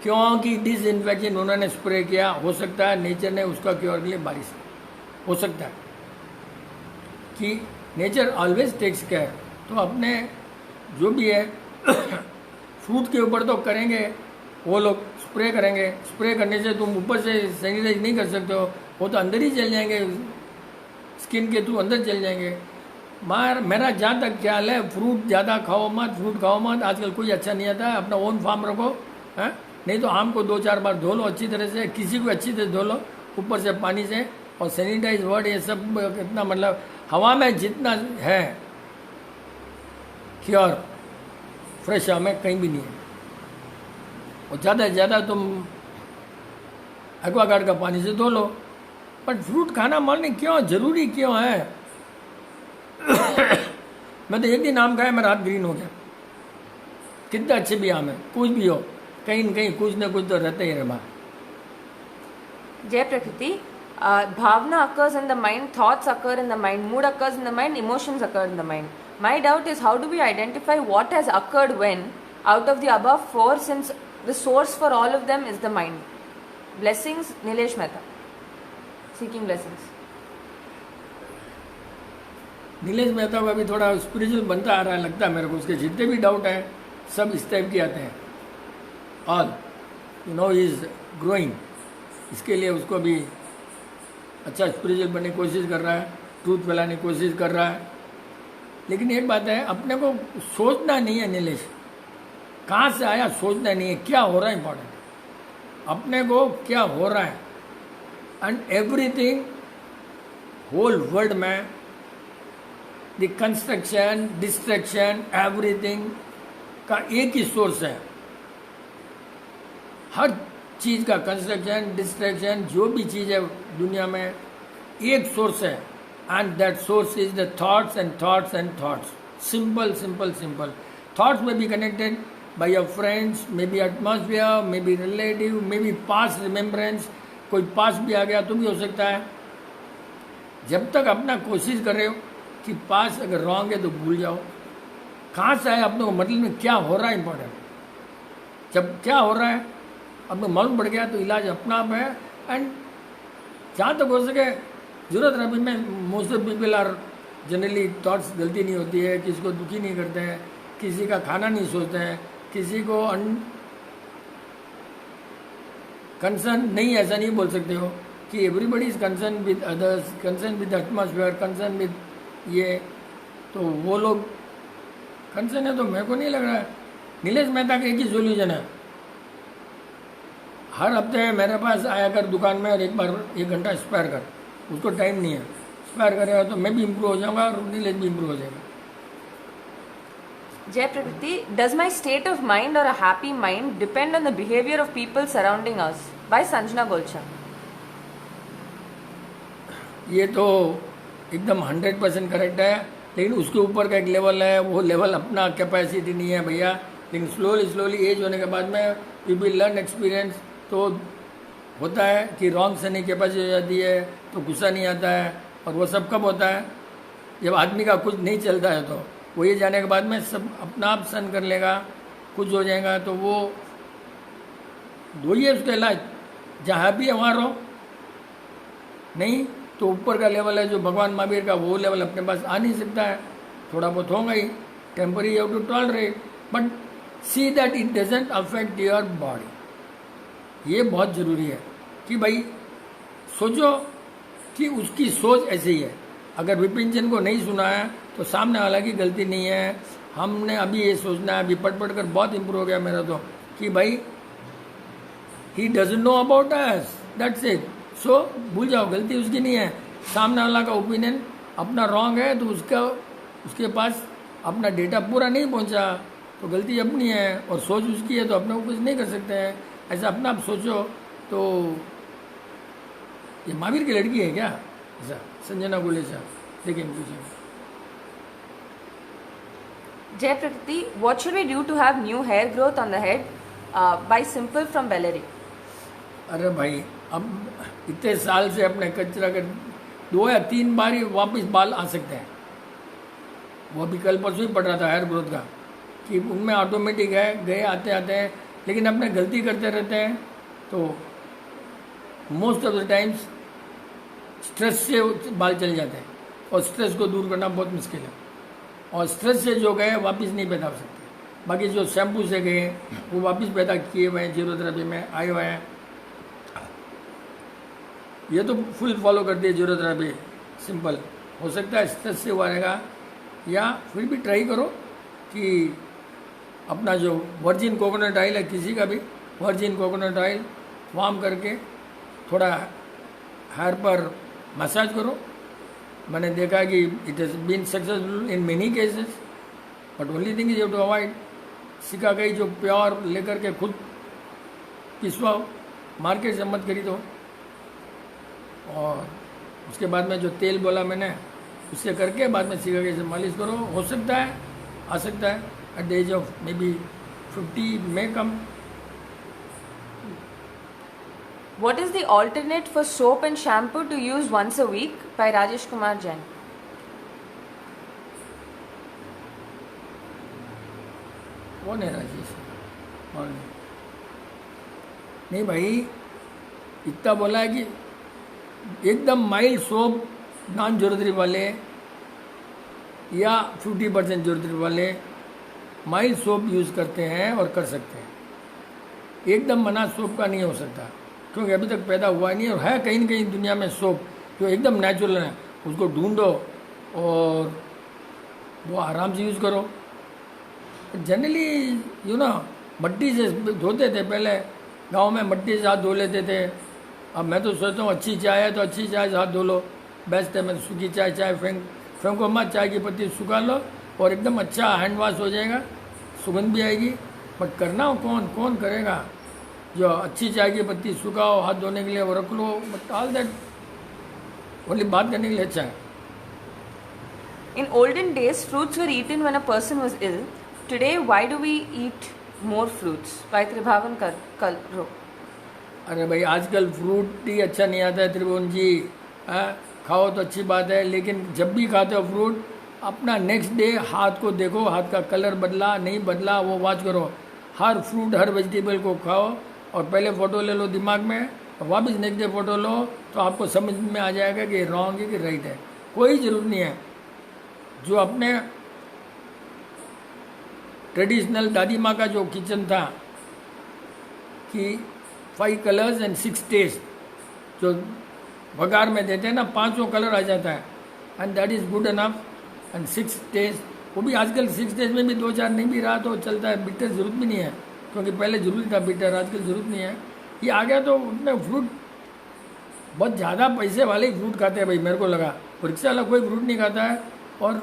क्योंकि डिसइंफेक्शन उन्होंने स्प्रे किया। हो सकता है नेचर ने उसका क्योर के लिए बारिश, हो सकता है कि नेचर ऑलवेज टेक्स केयर। तो अपने जो भी है फ्रूट के ऊपर तो करेंगे वो लोग, स्प्रे करेंगे। स्प्रे करने से तुम ऊपर से सैनिटाइज नहीं कर सकते हो, वो तो अंदर ही चल जाएंगे, स्किन के थ्रू अंदर चल जाएंगे। मेरा जहाँ तक ख्याल है फ्रूट ज़्यादा खाओ मत, फ्रूट खाओ मत, आजकल कोई अच्छा नहीं आता है। अपना ओन फार्म रखो, है नहीं तो आम को 2-4 बार धो लो अच्छी तरह से, किसी को अच्छी तरह धो लो ऊपर से पानी से, और सैनिटाइज वर्ड ये सब कितना, मतलब हवा में जितना है क्योर फ्रेश हवा में कहीं भी नहीं है। और ज़्यादा से ज़्यादा तुम एक्वागार्ड का पानी से धो लो, बट फ्रूट खाना मॉर्निंग क्यों जरूरी क्यों है? मैं तो एक दिन आम खाया मेरा हाथ ग्रीन हो गया। कितने अच्छे भी आम है, कुछ भी हो, कहीं न कहीं कुछ ना कुछ तो रहता ही रहा। Jay Prakriti, bhavna occurs in the mind, thoughts occur in the mind, mood occurs in the mind, emotions occur in the mind. My doubt is how do we identify what has occurred when out of the above four, since the source for all of them is the mind. Blessings, Nilesh Mehta. Seeking blessings. Nilesh Mehta का भी थोड़ा spiritual बनता आ रहा है लगता है मेरे को। उसके जितने भी डाउट हैं सब इस टाइप के आते हैं। All you know is growing, इसके लिए उसको भी अच्छा स्पिरिचुअल बनने की कोशिश कर रहा है, ट्रूथ फैलाने की कोशिश कर रहा है। लेकिन एक बात है, अपने को सोचना नहीं है नीलेश, कहाँ से आया सोचना नहीं है, क्या हो रहा है इंपॉर्टेंट, अपने को क्या हो रहा है। एंड एवरीथिंग होल वर्ल्ड में द कंस्ट्रक्शन, डिस्ट्रक्शन, एवरीथिंग का एक ही सोर्स है। हर चीज़ का कंस्ट्रक्शन, डिस्ट्रक्शन, जो भी चीज़ है दुनिया में एक सोर्स है, and that source is the thoughts and thoughts and thoughts. Simple simple simple thoughts may be connected by your friends, may be atmosphere, may be relative, may be past remembrance, कोई पास भी आ गया तो भी हो सकता है। जब तक अपना कोशिश कर रहे हो कि पास अगर रॉन्ग है तो भूल जाओ, कहाँ से आए अपने को, मतलब में क्या हो रहा है इंपॉर्टेंट। जब क्या हो रहा है अपने मालूम पड़ गया तो इलाज अपना आप है। एंड जहाँ तक हो सके जरूरत है, अभी में most of people are generally thoughts, गलती नहीं होती है, किसी को दुखी नहीं करते हैं, किसी का खाना नहीं सोचते हैं, किसी को कंसर्न नहीं, ऐसा नहीं बोल सकते हो कि everybody is concern with others, concern with atmosphere, concern with ये, तो वो लोग कंसर्न है। तो मेरे को नहीं लग रहा है। नीलेश मेहता का एक ही सोल्यूशन है, हर हफ्ते मेरे पास आया कर दुकान में और एक बार 1 घंटा स्पेयर कर। उसको टाइम नहीं है, स्पेयर करेगा तो मैं भी इम्प्रूव हो जाऊंगा और नीलेश भी इम्प्रूव हो जाएगा। Jay Prakriti, does my state of mind or a happy mind depend on the behavior of people surrounding us? By Sanjana Golcha. ये तो एकदम 100% करेक्ट है, लेकिन उसके ऊपर का एक लेवल है, वो लेवल अपना कैपेसिटी नहीं है भैया। लेकिन स्लोली एज होने के बाद में यू विल लर्न एक्सपीरियंस। तो होता है कि रॉन्ग से नहीं कैपेसिटी हो जाती है तो गुस्सा नहीं आता है, और वो सब कब होता है? जब आदमी का कुछ नहीं चलता है। तो वो ये जाने के बाद में सब अपना आप सन कर लेगा, कुछ हो जाएगा। तो वो दो ही है उसका इलाज, जहाँ भी वहाँ रहो। नहीं तो ऊपर का लेवल है जो भगवान महावीर का, वो लेवल अपने पास आ नहीं सकता है। थोड़ा बहुत होगा ही, temporary you to tolerate, but see that it doesn't affect your body. ये बहुत ज़रूरी है कि भाई सोचो कि उसकी सोच ऐसी ही है। अगर विपिन जैन को नहीं सुना है तो सामने वाला की गलती नहीं है। हमने अभी ये सोचना है, अभी पढ़ कर बहुत इम्प्रूव हो गया मेरा तो, कि भाई he doesn't know about us, that's it. So भूल जाओ, गलती उसकी नहीं है। सामने वाला का ओपिनियन अपना रॉन्ग है तो उसके पास अपना डेटा पूरा नहीं पहुंचा तो गलती अपनी है, और सोच उसकी है तो अपने को कुछ नहीं कर सकते हैं। ऐसा अपना आप सोचो। तो ये महावीर की लड़की है क्या? ऐसा संजना गुलेचा, लेकिन पूछे Jay Prakriti, what should we do to have new hair growth on the head? By Simple from Bellary. अरे भाई, अब इतने साल से अपने कचरा कर 2 या 3 बार ही वापस बाल आ सकते हैं। वो अभी कल परसों ही पढ़ रहा था हेयर ग्रोथ का, कि उनमें ऑटोमेटिक है, गए आते आते हैं, लेकिन अपने गलती करते रहते हैं। तो most of the times stress से बाल चल जाते हैं, और स्ट्रेस को दूर करना बहुत मुश्किल है। और स्ट्रेस से जो गए वापस नहीं पैदा हो सकते। बाकी जो शैम्पू से गए वो वापस पैदा किए हुए हैं, जीरो थेरेपी में आए हुए हैं। ये तो फुल फॉलो करती है जीरो थेरेपी, सिंपल। हो सकता है स्ट्रेस से हुआ रहेगा, या फिर भी ट्राई करो कि अपना जो वर्जिन कोकोनट ऑयल है, किसी का भी वर्जिन कोकोनट ऑयल वार्म करके थोड़ा हेयर पर मसाज करो। मैंने देखा कि it has been successful in many cases, but only thing is you to avoid shikakai जो प्योर लेकर के खुद पिसवाओ, मार्केट से मत खरीदो। और उसके बाद में जो तेल बोला मैंने, उससे करके बाद में सिकाकाई से मालिश करो। हो सकता है, आ सकता है at the age of may be 50 may come. What is the alternate for soap and shampoo to use once a week? By Rajesh Kumar Jain. कौन है राजेश? कौन? नहीं भाई, इतना बोला है कि एकदम माइल्ड सोप नॉन जरूरत वाले या 50% जरूरत वाले माइल्ड सोप यूज़ करते हैं और कर सकते हैं। एकदम मना सोप का नहीं हो सकता, क्योंकि अभी तक पैदा हुआ नहीं, और है कहीं न कहीं दुनिया में सोप जो एकदम नेचुरल है, उसको ढूंढो और वो आराम से यूज़ करो। जनरली यू नो मट्टी से धोते थे पहले, गांव में मट्टी से हाथ धो लेते थे। अब मैं तो सोचता हूँ अच्छी चाय है तो अच्छी चाय से हाथ धो लो, बेस्ट है। मैं सूखी चाय फेंको मत, चाय की पत्ती सुखा लो और एकदम अच्छा हैंड वॉश हो जाएगा, सुगंध भी आएगी। बट करना कौन करेगा? जो अच्छी चाय की पत्ती सुखाओ हाथ धोने के लिए वो रख लो, बट ऑल दैट ओनली बात करने के लिए अच्छा है। In olden days, fruits were eaten when a person was ill. Today, why do we eat more fruits? By Tribhavan Kalro. अरे भाई, आजकल फ्रूट ही अच्छा नहीं आता है त्रिभुवन जी। खाओ तो अच्छी बात है, लेकिन जब भी खाते हो फ्रूट, अपना नेक्स्ट डे हाथ को देखो, हाथ का कलर बदला नहीं बदला वो वॉच करो। हर फ्रूट हर वेजिटेबल को खाओ और पहले फ़ोटो ले लो दिमाग में, और वापस नेक्स्ट डे फ़ोटो लो, तो आपको समझ में आ जाएगा कि रॉन्ग है कि राइट है। कोई ज़रूरत नहीं है। जो अपने ट्रेडिशनल दादी माँ का जो किचन था कि 5 कलर्स एंड 6 टेस्ट, जो वगार में देते हैं ना 5 कलर आ जाता है, and that is good enough. And 6 test, वो भी आजकल 6 टेस्ट में भी 2-4 नहीं भी रहा तो चलता है, बिटर ज़रूरत भी नहीं है, क्योंकि पहले ज़रूरी था बिटर, आजकल ज़रूरत नहीं है। ये आ गया तो उतने फ्रूट बहुत ज़्यादा पैसे वाले ही फ्रूट खाते हैं भाई, मेरे को लगा। रिक्शा वाला कोई फ्रूट नहीं खाता है। और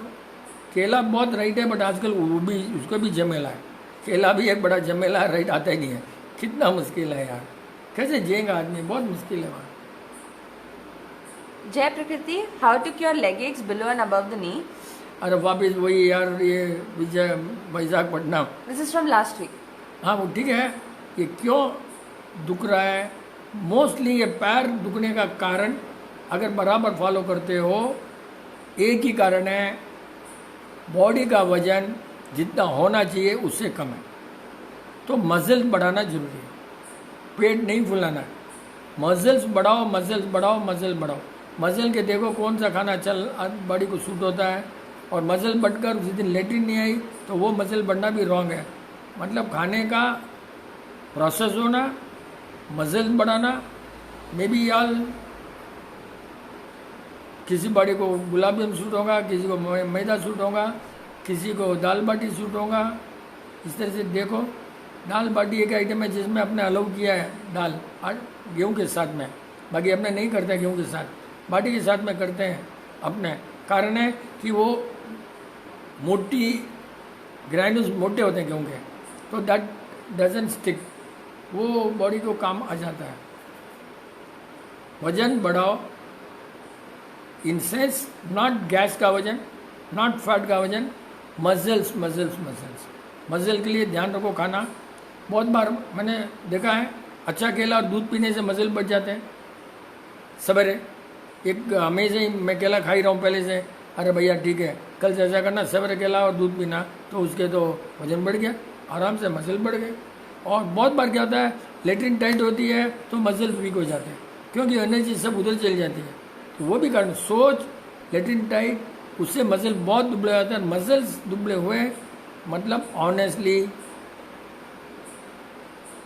केला बहुत राइट है, बट आजकल वो भी, उसको भी झमेला है, केला भी एक बड़ा झमेला है, राइट आता ही नहीं है। कितना मुश्किल है यार, कैसे जिएगा आदमी, बहुत मुश्किल है वहाँ। जय प्रकृति, how to cure leg ache below and above the knee? अरे वापिस वही यार, ये Vijay Visakhapatnam, this is from last week. हाँ वो ठीक है। ये क्यों दुख रहा है? मोस्टली ये पैर दुखने का कारण अगर बराबर फॉलो करते हो, एक ही कारण है, बॉडी का वजन जितना होना चाहिए उससे कम है। तो मसल्स बढ़ाना जरूरी है, पेट नहीं फुलाना है। मसल्स बढ़ाओ, मसल्स बढ़ाओ, मसल्स बढ़ाओ। मसल के देखो कौन सा खाना चल बॉडी को सूट होता है, और मसल बढ़कर उसी दिन लेटरिन नहीं आई तो वो मसल बढ़ना भी रॉन्ग है। मतलब खाने का प्रोसेस होना, मसल्स बढ़ाना। मे बी यार किसी बॉडी को गुलाब जामुन सूट होगा, किसी को मैदा सूट होगा, किसी को दाल बाटी सूट होगा। इस तरह से देखो, दाल बाटी एक आइटम है जिसमें अपने अलाउ किया है दाल गेहूं के साथ में, बाकी अपने नहीं करते गेहूं के साथ, बाटी के साथ में करते हैं अपने। कारण है कि वो मोटी ग्रैन्यूल्स मोटे होते हैं गेहूं के, तो दैट डजंट स्टिक, वो बॉडी को काम आ जाता है। वजन बढ़ाओ, इन सेंस नॉट गैस का वजन, नॉट फैट का वजन, मसल्स मसल्स मसल्स। मसल के लिए ध्यान रखो खाना। बहुत बार मैंने देखा है, अच्छा केला और दूध पीने से मसल बढ़ जाते हैं सवेरे। एक हमेशा ही मैं केला खा ही रहा हूँ पहले से, अरे भैया ठीक है कल से ऐसा करना, सवेरे केला और दूध पीना, तो उसके तो वजन बढ़ गया, आराम से मसल बढ़ गए। और बहुत बार क्या होता है, लेटरिन टाइट होती है तो मसल्स वीक हो जाते हैं, क्योंकि एनर्जी सब उधर चली जाती है। तो वो भी कारण, सोच लेटरिन टाइट, उससे मसल बहुत दुबले हो जाते हैं। मसल्स दुबले हुए मतलब ऑनेस्टली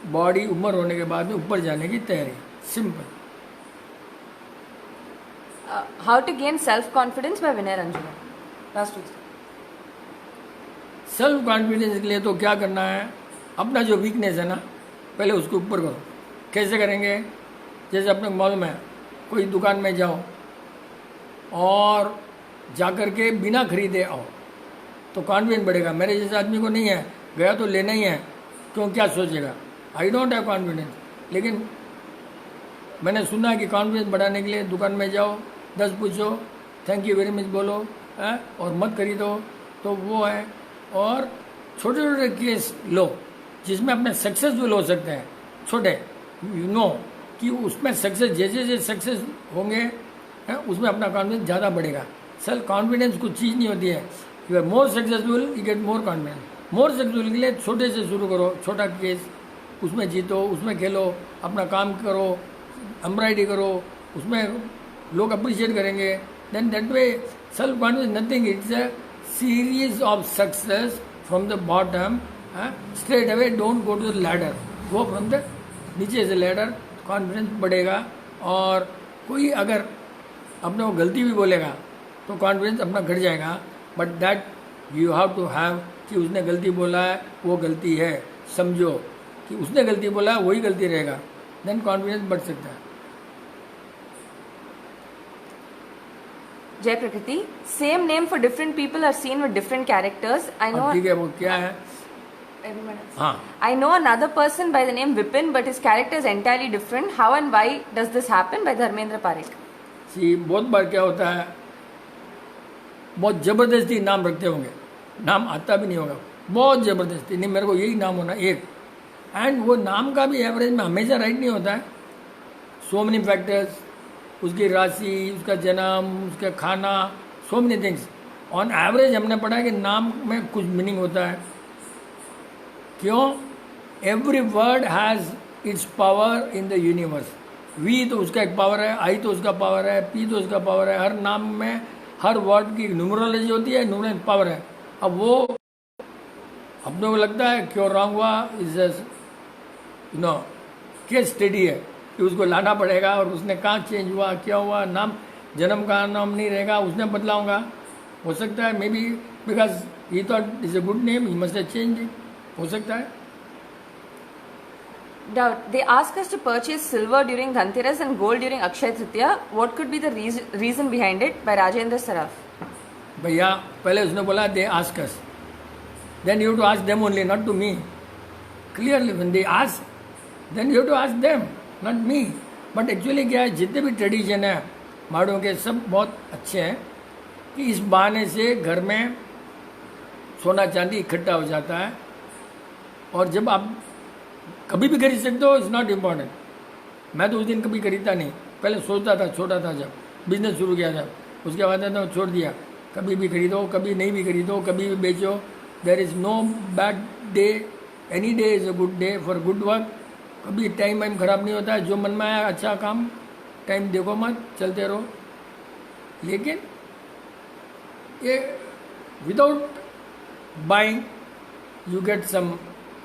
बॉडी उम्र होने के बाद में ऊपर जाने की तैयारी, simple. How to gain self confidence by Vinay Ranjana, last week. Self confidence के लिए तो क्या करना है, अपना जो वीकनेस है ना पहले उसको ऊपर करो। कैसे करेंगे? जैसे अपने मालूम है, कोई दुकान में जाओ और जाकर के बिना खरीदे आओ तो कॉन्फिडेंस बढ़ेगा। मेरे जैसे आदमी को नहीं है, गया तो लेना ही है, क्यों क्या सोचेगा, आई डोंट हैव कॉन्फिडेंस। लेकिन मैंने सुना कि कॉन्फिडेंस बढ़ाने के लिए दुकान में जाओ, 10 पूछो, थैंक यू वेरी मच बोलो है, और मत खरीदो, तो वो है। और छोटे छोटे केस लो जिसमें अपने सक्सेसफुल हो सकते हैं, छोटे, यू नो कि उसमें सक्सेस, जैसे जैसे सक्सेस होंगे है, उसमें अपना कॉन्फिडेंस ज़्यादा बढ़ेगा। सेल्फ कॉन्फिडेंस कुछ चीज़ नहीं होती है, you are more successful, you get more confidence. More successful के लिए छोटे से शुरू करो, छोटा केस, उसमें जीतो, उसमें खेलो, अपना काम करो, एम्ब्रॉयडरी करो, उसमें लोग अप्रिशिएट करेंगे। Then that way self confidence nothing, it's a series of success from the bottom, straight away, don't go to the ladder, go from the नीचे से लैडर, कॉन्फिडेंस बढ़ेगा। और कोई अगर अपने को गलती भी बोलेगा तो कॉन्फिडेंस अपना घट जाएगा, but that you have to have कि उसने गलती बोला है, वो गलती है, समझो कि उसने गलती बोला है, वही गलती रहेगा, देन कॉन्फिडेंस बढ़ सकता है। जय प्रकृति, same name for different people are seen with different characters. I know, ठीक है, वो क्या है? हाँ, I know another person by the name Vipin, but his character is entirely different. How and why does this happen? By Dharmendra Parekh. सी बहुत बार क्या होता है, बहुत ज़बरदस्ती नाम रखते होंगे, नाम आता भी नहीं होगा, बहुत ज़बरदस्ती, नहीं मेरे को यही नाम होना एक, एंड वो नाम का भी एवरेज में हमेशा राइट नहीं होता है। सो मेनी फैक्टर्स, उसकी राशि, उसका जन्म, उसका खाना, so many things. On average हमने पढ़ा है कि नाम में कुछ मीनिंग होता है। क्यों? Every word has its power in the universe. We तो उसका एक पावर है, आई तो उसका पावर है, पी तो उसका पावर है। हर नाम में, हर वर्ड की न्यूमरोलॉजी होती है, न्यूमरोलॉजी पावर है। अब वो अपने को लगता है क्यों रॉन्ग हुआ, इज नो केस स्टडी है कि उसको लाना पड़ेगा और उसने कहाँ चेंज हुआ, क्या हुआ, नाम जन्म का नाम नहीं रहेगा, उसने बदला होगा, हो सकता है मे be because he thought is a good name he must have change it, हो सकता है. Doubt. They ask us to purchase silver during Dhanteras and gold during Akshaya Tritiya. What could be the reason behind it? By Rajendra Saraf. भैया पहले उसने बोला they ask us, then you to ask them only, not to me. Clearly when they ask then you to ask them, not me. But actually क्या है, जितने भी tradition है माड़ों के सब बहुत अच्छे हैं कि इस बहाने से घर में सोना चांदी इकट्ठा हो जाता है. और जब आप कभी भी खरीद सकते हो, इट्स नॉट इम्पॉर्टेंट. मैं तो उस दिन कभी खरीदता नहीं, पहले सोचता था, छोटा था जब बिजनेस शुरू किया था, उसके बाद तो छोड़ दिया. कभी भी खरीदो, कभी नहीं भी खरीदो, कभी भी बेचो. There is no bad day, any day is a good day for good work. कभी टाइम वाइम खराब नहीं होता है. जो मन में आया अच्छा काम, टाइम देखो मत, चलते रहो. लेकिन ये without buying you get some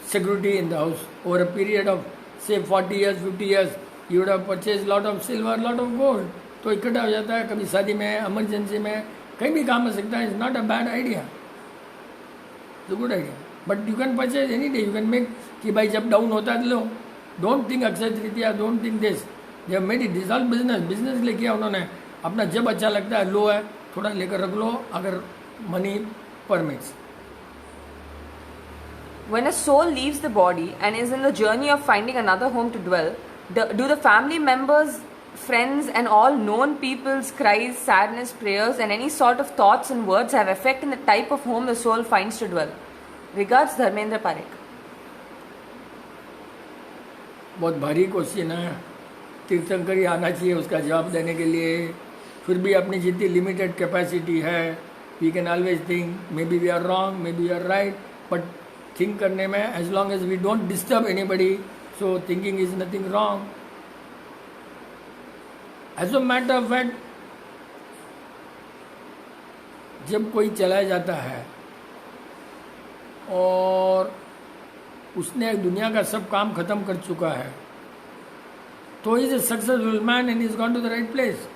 security in the house over a period of say 40 years 50 years you would have purchased lot of silver, lot of gold. तो इकट्ठा हो जाता है, कभी शादी में, इमरजेंसी में, कहीं भी काम आ सकता है. It's not a bad idea, it's a good idea. But you can purchase any day, you can make कि भाई जब डाउन होता है low, don't think Akshaya Tritiya, don't think this. जब मेरी डिजॉल्व बिजनेस ले किया उन्होंने अपना, जब अच्छा लगता है, लो है थोड़ा लेकर रख लो अगर money permits. When a soul leaves the body and is in the journey of finding another home to dwell, do the family members, friends, and all known people's cries, sadness, prayers, and any sort of thoughts and words have effect in the type of home the soul finds to dwell? Regards, Dharmendra Parekh. बहुत भारी question है. तीर्थंकर ही आना चाहिए उसका जवाब देने के लिए. फिर भी अपनी जितनी लिमिटेड कैपेसिटी है, we can always think may be we are wrong, may be we are right. But think करने में as long as we don't disturb anybody, so thinking is nothing wrong. As a matter of fact, जब कोई चला जाता है और उसने दुनिया का सब काम खत्म कर चुका है, तो is a successful man and is gone to the right place.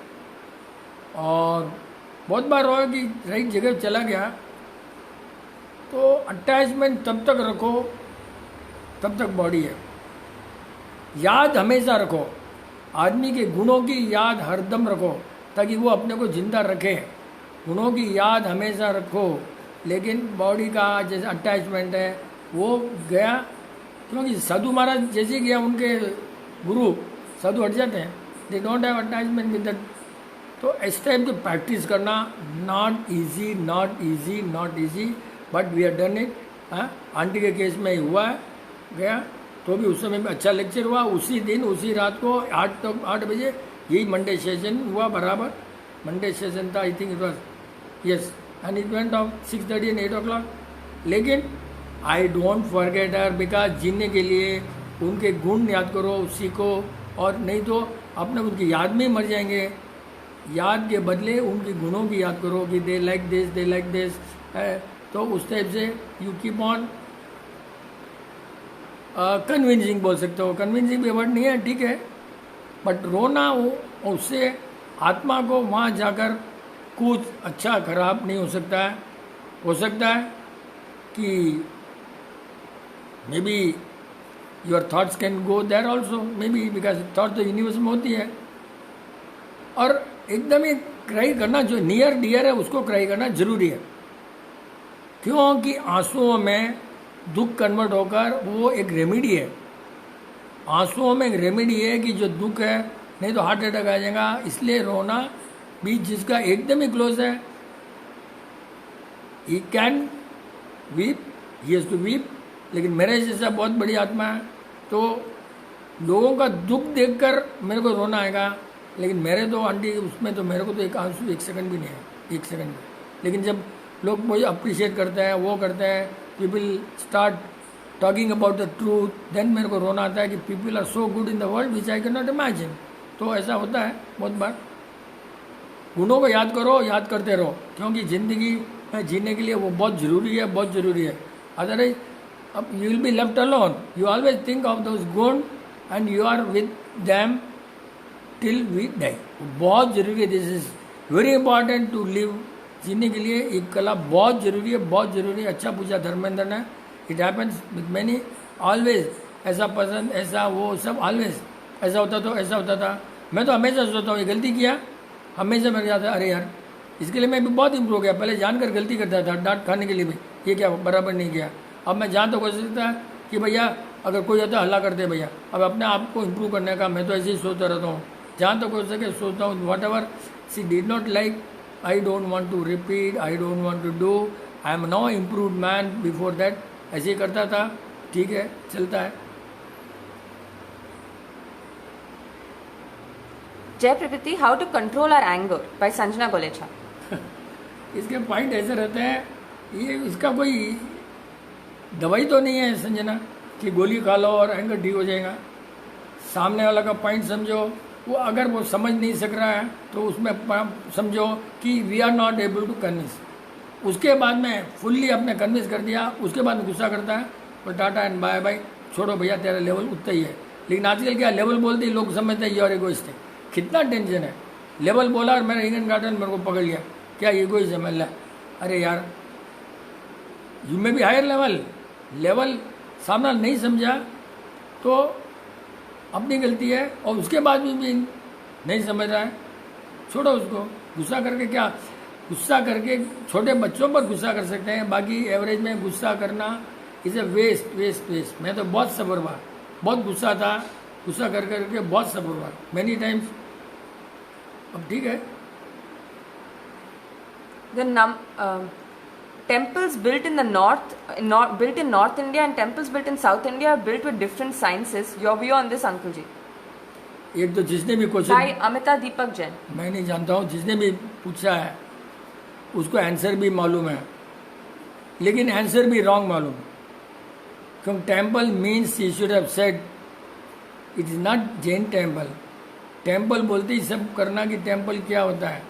और बहुत बार हुआ कि राइट जगह चला गया, तो अटैचमेंट तब तक रखो तब तक बॉडी है. याद हमेशा रखो, आदमी के गुणों की याद हरदम रखो ताकि वो अपने को जिंदा रखे. गुणों की याद हमेशा रखो, लेकिन बॉडी का जैसे अटैचमेंट है वो गया. क्योंकि साधु महाराज जैसे गया, उनके गुरु साधु हट जाते हैं, they don't have attachment with that. तो इस टाइप की प्रैक्टिस करना not easy, not easy, not easy, but we are done it. Aunty के केस में ही हुआ है, गया तो भी उस समय में अच्छा लेक्चर हुआ. उसी दिन उसी रात को 8 बजे यही मंडे सेशन हुआ, बराबर मंडे सेशन था, I think it was yes, and it went of 6:30 and 8 o'clock. लेकिन I don't forget her, because जीने के लिए उनके गुण याद करो, सीखो, और नहीं तो अपने उनकी याद में ही मर जाएंगे. याद के बदले उनके गुणों की याद करो कि they like this, they like this. तो उस टाइप से यू कीप ऑन कन्विंसिंग, बोल सकते हो. कन्विंसिंग भी वर्ड नहीं है, ठीक है, बट रोना हो, उससे आत्मा को वहाँ जाकर कुछ अच्छा खराब नहीं हो सकता है. हो सकता है कि may be your thoughts can go there also, may be because thought तो यूनिवर्स में होती है. और एकदम ही क्राई करना, जो नियर डियर है उसको क्राई करना जरूरी है, क्योंकि आंसुओं में दुख कन्वर्ट होकर वो एक रेमेडी है. आंसुओं में एक रेमेडी है कि जो दुख है, नहीं तो हार्ट अटैक आ जाएगा. इसलिए रोना भी, जिसका एकदम ही क्लोज है, he can weep, he has to weep. लेकिन मेरे जैसा बहुत बड़ी आत्मा है, तो लोगों का दुख देखकर मेरे को रोना आएगा. लेकिन मेरे तो आंटी उसमें तो मेरे को तो एक आंसू 1 सेकंड भी नहीं है, 1 सेकंड भी. लेकिन जब लोग मुझे अप्रिशिएट करते हैं, वो करते हैं, people start talking about the truth, then मेरे को रोना आता है कि people are so good in the world which I can not imagine. तो ऐसा होता है बहुत बार. गुणों को याद करो, याद करते रहो, क्योंकि ज़िंदगी में जीने के लिए वो बहुत ज़रूरी है, बहुत ज़रूरी है. अदरवाइज अब you will be left alone. You always think of those गुण and you are with them till we die. बहुत जरूरी है, this is very important to live. जीने के लिए एक कला बहुत जरूरी है, बहुत जरूरी है। अच्छा पूछा धर्मेंद्र ने, it happens with many always, ऐसा पसंद, ऐसा वो सब ऑलवेज, ऐसा होता तो ऐसा होता था। मैं तो हमेशा सोचता हूँ ये गलती किया, हमेशा मेरे जाता अरे यार इसके लिए मैं भी बहुत इम्प्रूव गया। पहले जानकर गलती करता था, डांट खाने के लिए भी, ये क्या बराबर नहीं किया। अब मैं जान तो कोशिश करता कि भैया अगर कोई होता हल्ला करते भैया। अब अपने आप को इम्प्रूव करने का मैं तो ऐसे ही सोचता रहता हूँ, जहाँ तो कोशिश सके सोचता हूँ। Whatever she did not like, I don't want to repeat, I don't want to do, I am now improve man. Before that ऐसे ही करता था, ठीक है चलता है। जय प्रकृति, how to control our anger by Sanjana Golecha. इसके पॉइंट ऐसे रहते हैं, ये इसका कोई दवाई तो नहीं है संजना कि गोली खा लो और एंगर ठीक हो जाएगा। सामने वाला का पॉइंट समझो, वो अगर वो समझ नहीं सक रहा है तो उसमें समझो कि we are not able to convince. उसके बाद में फुल्ली अपने कन्विंस कर दिया, उसके बाद में गुस्सा करता है और टाटा एंड बाय बाय, छोड़ो भैया तेरा लेवल उतना ही है। लेकिन आजकल क्या लेवल बोलते ही लोग समझते हैं योर एगोइस्ट है। कितना टेंशन है, लेवल बोला और मेरा इंडियन गार्डन मेरे को पकड़ लिया, क्या एगोइस्ट है। मैं अरे यार यू में भी हायर लेवल सामना नहीं समझा तो अपनी गलती है, और उसके बाद भी नहीं समझ रहा है, छोड़ो उसको। गुस्सा करके क्या, गुस्सा करके छोटे बच्चों पर गुस्सा कर सकते हैं, बाकी एवरेज में गुस्सा करना is a waste waste waste. मैं तो बहुत सब्र हुआ, बहुत गुस्सा था, गुस्सा कर करके बहुत सब्र हुआ मैनी टाइम्स। अब ठीक है। Temples built in built in North India and temples built in South India are built with different sciences. Your view on this, uncle ji? एक तो जिसने भी question, By Amita Deepak Jain. मैं नहीं जानता हूँ, जिसने भी पूछा है उसको आंसर भी मालूम है, लेकिन आंसर भी रॉन्ग मालूम। क्योंकि temple means you should have said it is not Jain temple. Temple बोलते ही सब करना कि टेम्पल क्या होता है।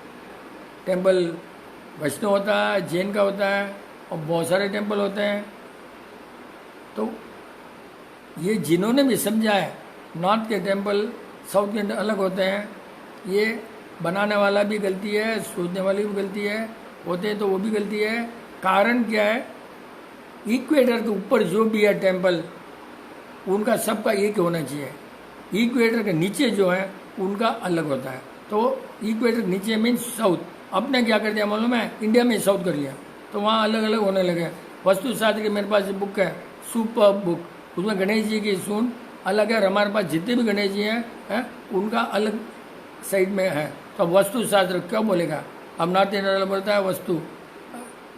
टेम्पल वैष्णव होता है, जैन का होता है, और बहुत सारे टेम्पल होते हैं। तो ये जिन्होंने भी समझा है नॉर्थ के टेम्पल साउथ के अलग होते हैं, ये बनाने वाला भी गलती है, सोचने वाली भी गलती है, होते हैं तो वो भी गलती है। कारण क्या है, इक्वेटर के ऊपर जो भी है टेम्पल उनका सबका एक होना चाहिए। इक्वेटर के नीचे जो है उनका अलग होता है। तो इक्वेटर नीचे मीन्स साउथ। अपने क्या कर दिया मालूम है, इंडिया में साउथ कर लिया, तो वहाँ अलग अलग होने लगे। वस्तु शास्त्र की मेरे पास बुक है, सुपर बुक, उसमें गणेश जी की सून अलग है और हमारे पास जितने भी गणेश जी हैं उनका अलग साइड में है। तो वस्तु शास्त्र क्या बोलेगा, अब नॉर्थ इंडिया बोलता है वस्तु।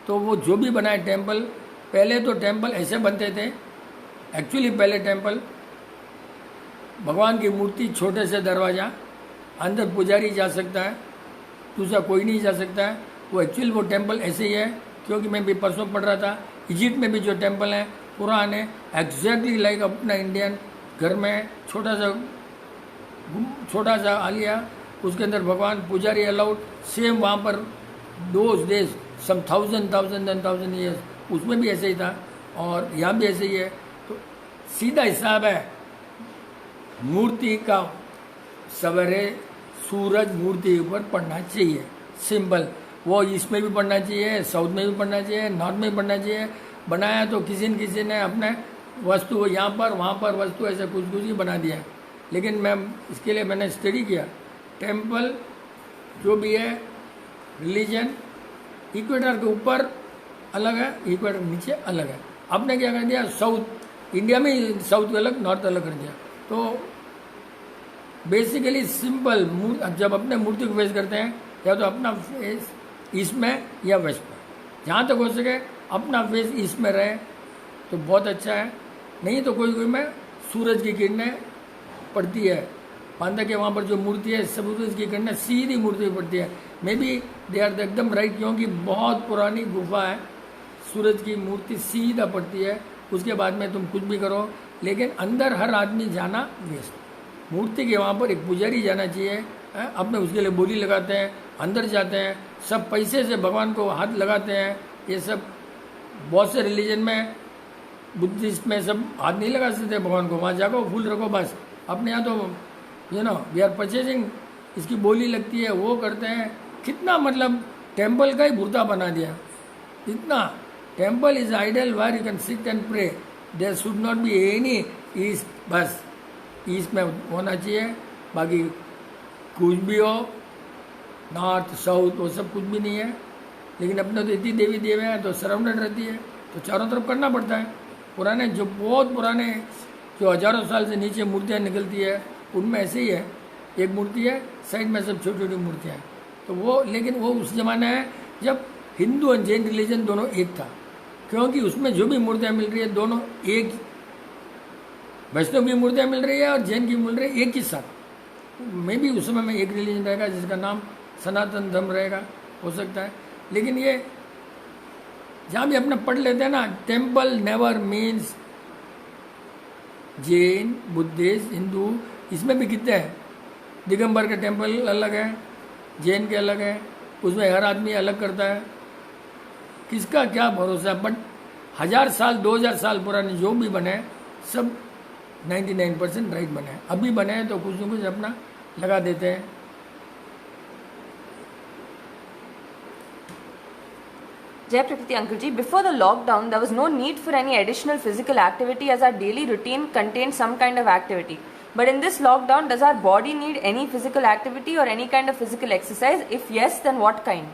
तो वो जो भी बनाए टेम्पल, पहले तो टेम्पल ऐसे बनते थे। एक्चुअली पहले टेम्पल भगवान की मूर्ति, छोटे से दरवाज़ा, अंदर पुजारी जा सकता है, दूसरा कोई नहीं जा सकता है। वो एक्चुअली वो टेम्पल ऐसे ही है, क्योंकि मैं भी परसों पढ़ रहा था इजिप्ट में भी जो टेम्पल है पुराने एग्जैक्टली लाइक अपना इंडियन घर में छोटा सा आलिया, उसके अंदर भगवान पुजारी अलाउड, सेम वहाँ पर those days some thousand years उसमें भी ऐसे ही था और यहाँ भी ऐसे ही है। तो सीधा हिसाब है मूर्ति का, सवेरे सूरज मूर्ति के ऊपर पड़ना चाहिए, सिंपल। वो इसमें भी पड़ना चाहिए, साउथ में भी पड़ना चाहिए, नॉर्थ में भी पड़ना चाहिए। बनाया तो किसी न किसी ने अपने वस्तु यहाँ पर वहाँ पर वस्तु ऐसे कुछ कुछ ही बना दिया। लेकिन मैं इसके लिए मैंने स्टडी किया, टेम्पल जो भी है रिलीजन इक्वेटर के ऊपर अलग है, इक्वेटर के नीचे अलग है। आपने क्या कर दिया, साउथ इंडिया में साउथ अलग नॉर्थ अलग कर दिया। तो बेसिकली सिंपल, जब अपने मूर्ति को फेस करते हैं या तो अपना फेस ईस्ट में या वेस्ट में, जहाँ तक हो सके अपना फेस ईस्ट में रहे तो बहुत अच्छा है। नहीं तो कोई कोई में सूरज की किरणें पड़ती है, पांडा के वहाँ पर जो मूर्ति है सूरज की किरणें सीधी मूर्ति में पड़ती है। मे बी दे आर एकदम राइट, क्योंकि बहुत पुरानी गुफा है, सूरज की मूर्ति सीधा पड़ती है। उसके बाद में तुम कुछ भी करो, लेकिन अंदर हर आदमी जाना वेस्ट। मूर्ति के वहाँ पर एक पुजारी जाना चाहिए, अपने उसके लिए बोली लगाते हैं, अंदर जाते हैं, सब पैसे से भगवान को हाथ लगाते हैं। ये सब बहुत से रिलीजन में, बुद्धिस्ट में सब हाथ नहीं लगा सकते भगवान को, वहाँ जाकर फूल रखो बस, अपने यहाँ तो वी आर परचेजिंग, इसकी बोली लगती है, वो करते हैं, कितना मतलब टेम्पल का ही भूता बना दिया इतना। Temple is idol where you can sit and pray, there should not be any east, बस ईस्ट में होना चाहिए, बाकी कुछ भी हो, नॉर्थ साउथ वो सब कुछ भी नहीं है। लेकिन अपने तो इतनी देवी देवे हैं तो सराउंडेड रहती है, तो चारों तरफ करना पड़ता है। पुराने जो बहुत पुराने जो हजारों साल से नीचे मूर्तियाँ निकलती है उनमें ऐसे ही है, एक मूर्ति है, साइड में सब छोटी छोटी मूर्तियाँ हैं। तो वो, लेकिन वो उस जमाना है जब हिंदू और जैन रिलीजन दोनों एक था, क्योंकि उसमें जो भी मूर्तियाँ मिल रही है दोनों एक, वैष्णव की मूर्तियाँ मिल रही है और जैन की मिल रही है एक ही साथ। मे भी उस समय में एक रिलीजन रहेगा जिसका नाम सनातन धर्म रहेगा, हो सकता है। लेकिन ये जहाँ भी अपने पढ़ लेते हैं ना, temple never means Jain, Buddhist, Hindu, इसमें भी कितने हैं। दिगंबर के टेम्पल अलग है, जैन के अलग है, उसमें हर आदमी अलग करता है, किसका क्या भरोसा। बट 1000 साल 2000 साल पुराने जो भी बने सब 99% राइट बने हैं। अभी बने हैं तो कुछ न कुछ अपना लगा देते हैं। Jai Prakriti Uncle Ji, before the lockdown, there was no need for any additional physical activity as our daily routine contained some kind of activity. But in this lockdown, does our body need any physical activity or any kind of physical exercise? If yes, then what kind?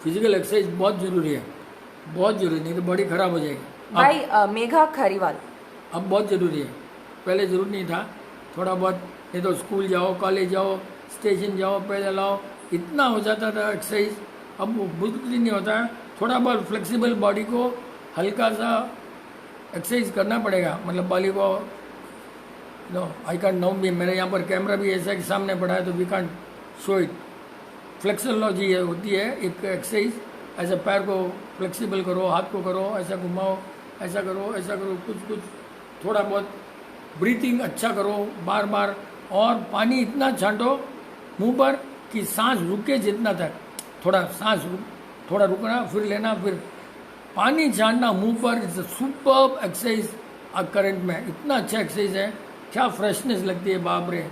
Physical exercise बहुत जरूरी है, बहुत जरूरी, नहीं तो body खराब हो जाएगी। By Megha Khariwal. अब बहुत ज़रूरी है, पहले ज़रूर नहीं था, थोड़ा बहुत, नहीं तो स्कूल जाओ, कॉलेज जाओ, स्टेशन जाओ, पैदल आओ, इतना हो जाता था एक्सरसाइज। अब वो बिल्कुल नहीं होता है, थोड़ा बहुत फ्लेक्सिबल बॉडी को हल्का सा एक्सरसाइज करना पड़ेगा, मतलब बॉडी को आई कांट नो भी, मेरे यहाँ पर कैमरा भी ऐसा कि सामने पड़ा है तो वी कांट शो इट। फ्लेक्सोलॉजी होती है एक एक्सरसाइज, ऐसे पैर को फ्लेक्सिबल करो, हाथ को करो, ऐसा घुमाओ, ऐसा करो, ऐसा करो, कुछ थोड़ा बहुत ब्रीथिंग अच्छा करो बार बार, और पानी इतना छांटो मुंह पर कि सांस रुके जितना तक, थोड़ा सांस थोड़ा रुकना, फिर लेना, फिर पानी छांटना मुंह पर। It's a superb exercise current में, इतना अच्छा एक्सरसाइज है, क्या फ्रेशनेस लगती है, बाप रे।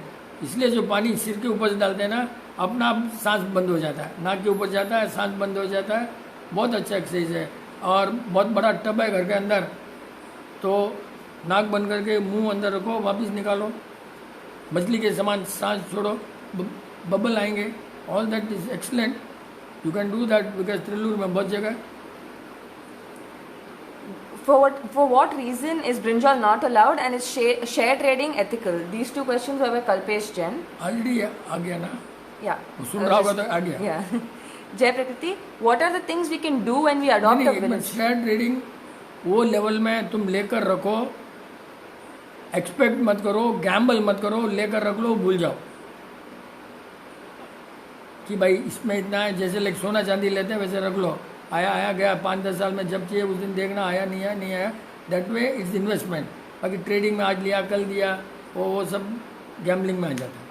इसलिए जो पानी सिर के ऊपर से डालते हैं ना, अपना आप सांस बंद हो जाता है, नाक के ऊपर जाता है, सांस बंद हो जाता है, बहुत अच्छा एक्सरसाइज है। और बहुत बड़ा टब है घर के अंदर, तो नाक बंद करके मुंह अंदर रखो, वापस निकालो, मछली के समान सांस छोड़ो, बबल आएंगे। All that is excellent, you can do that because त्रिलूर में बहुत जगह। For what reason is brinjal not allowed and is share trading ethical? These two questions were by Kalpesh Jain. Already आ गया ना, Yeah. सुन रहा होगा तो आ गया। Yeah. Jai Prakriti, what are the things we can do when we adopt a village? Share trading वो level में तुम लेकर रखो, एक्सपेक्ट मत करो, गैम्बल मत करो, लेकर रख लो, भूल जाओ कि भाई इसमें इतना है। जैसे लाइक सोना चांदी लेते हैं वैसे रख लो, आया गया, 5-10 साल में जब चाहिए उस दिन देखना, आया नहीं आया, नहीं आया, दैट वे इट्स इन्वेस्टमेंट। बाकी ट्रेडिंग में आज लिया कल दिया, वो सब गैम्बलिंग में आ जाता है।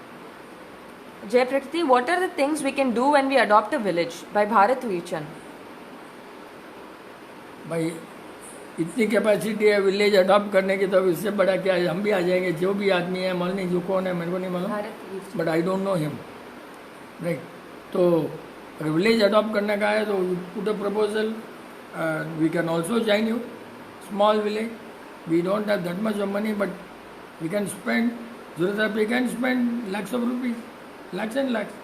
Jai Prakriti, what are the things we can do when we adopt a village? By Bharat Vichan. भाई इतनी कैपेसिटी है विलेज अडॉप्ट करने की, तो अब इससे बड़ा क्या है, हम भी आ जाएंगे, जो भी आदमी है, मालूम नहीं जो कौन है, मेरे को नहीं मालूम, but I don't know him, right. तो अगर विलेज अडॉप्ट करने का है तो put a proposal, we can also join you, small village, we don't have that much of money, but we can spend, जरूरत है we can spend lakhs of rupees, lakhs and lakhs।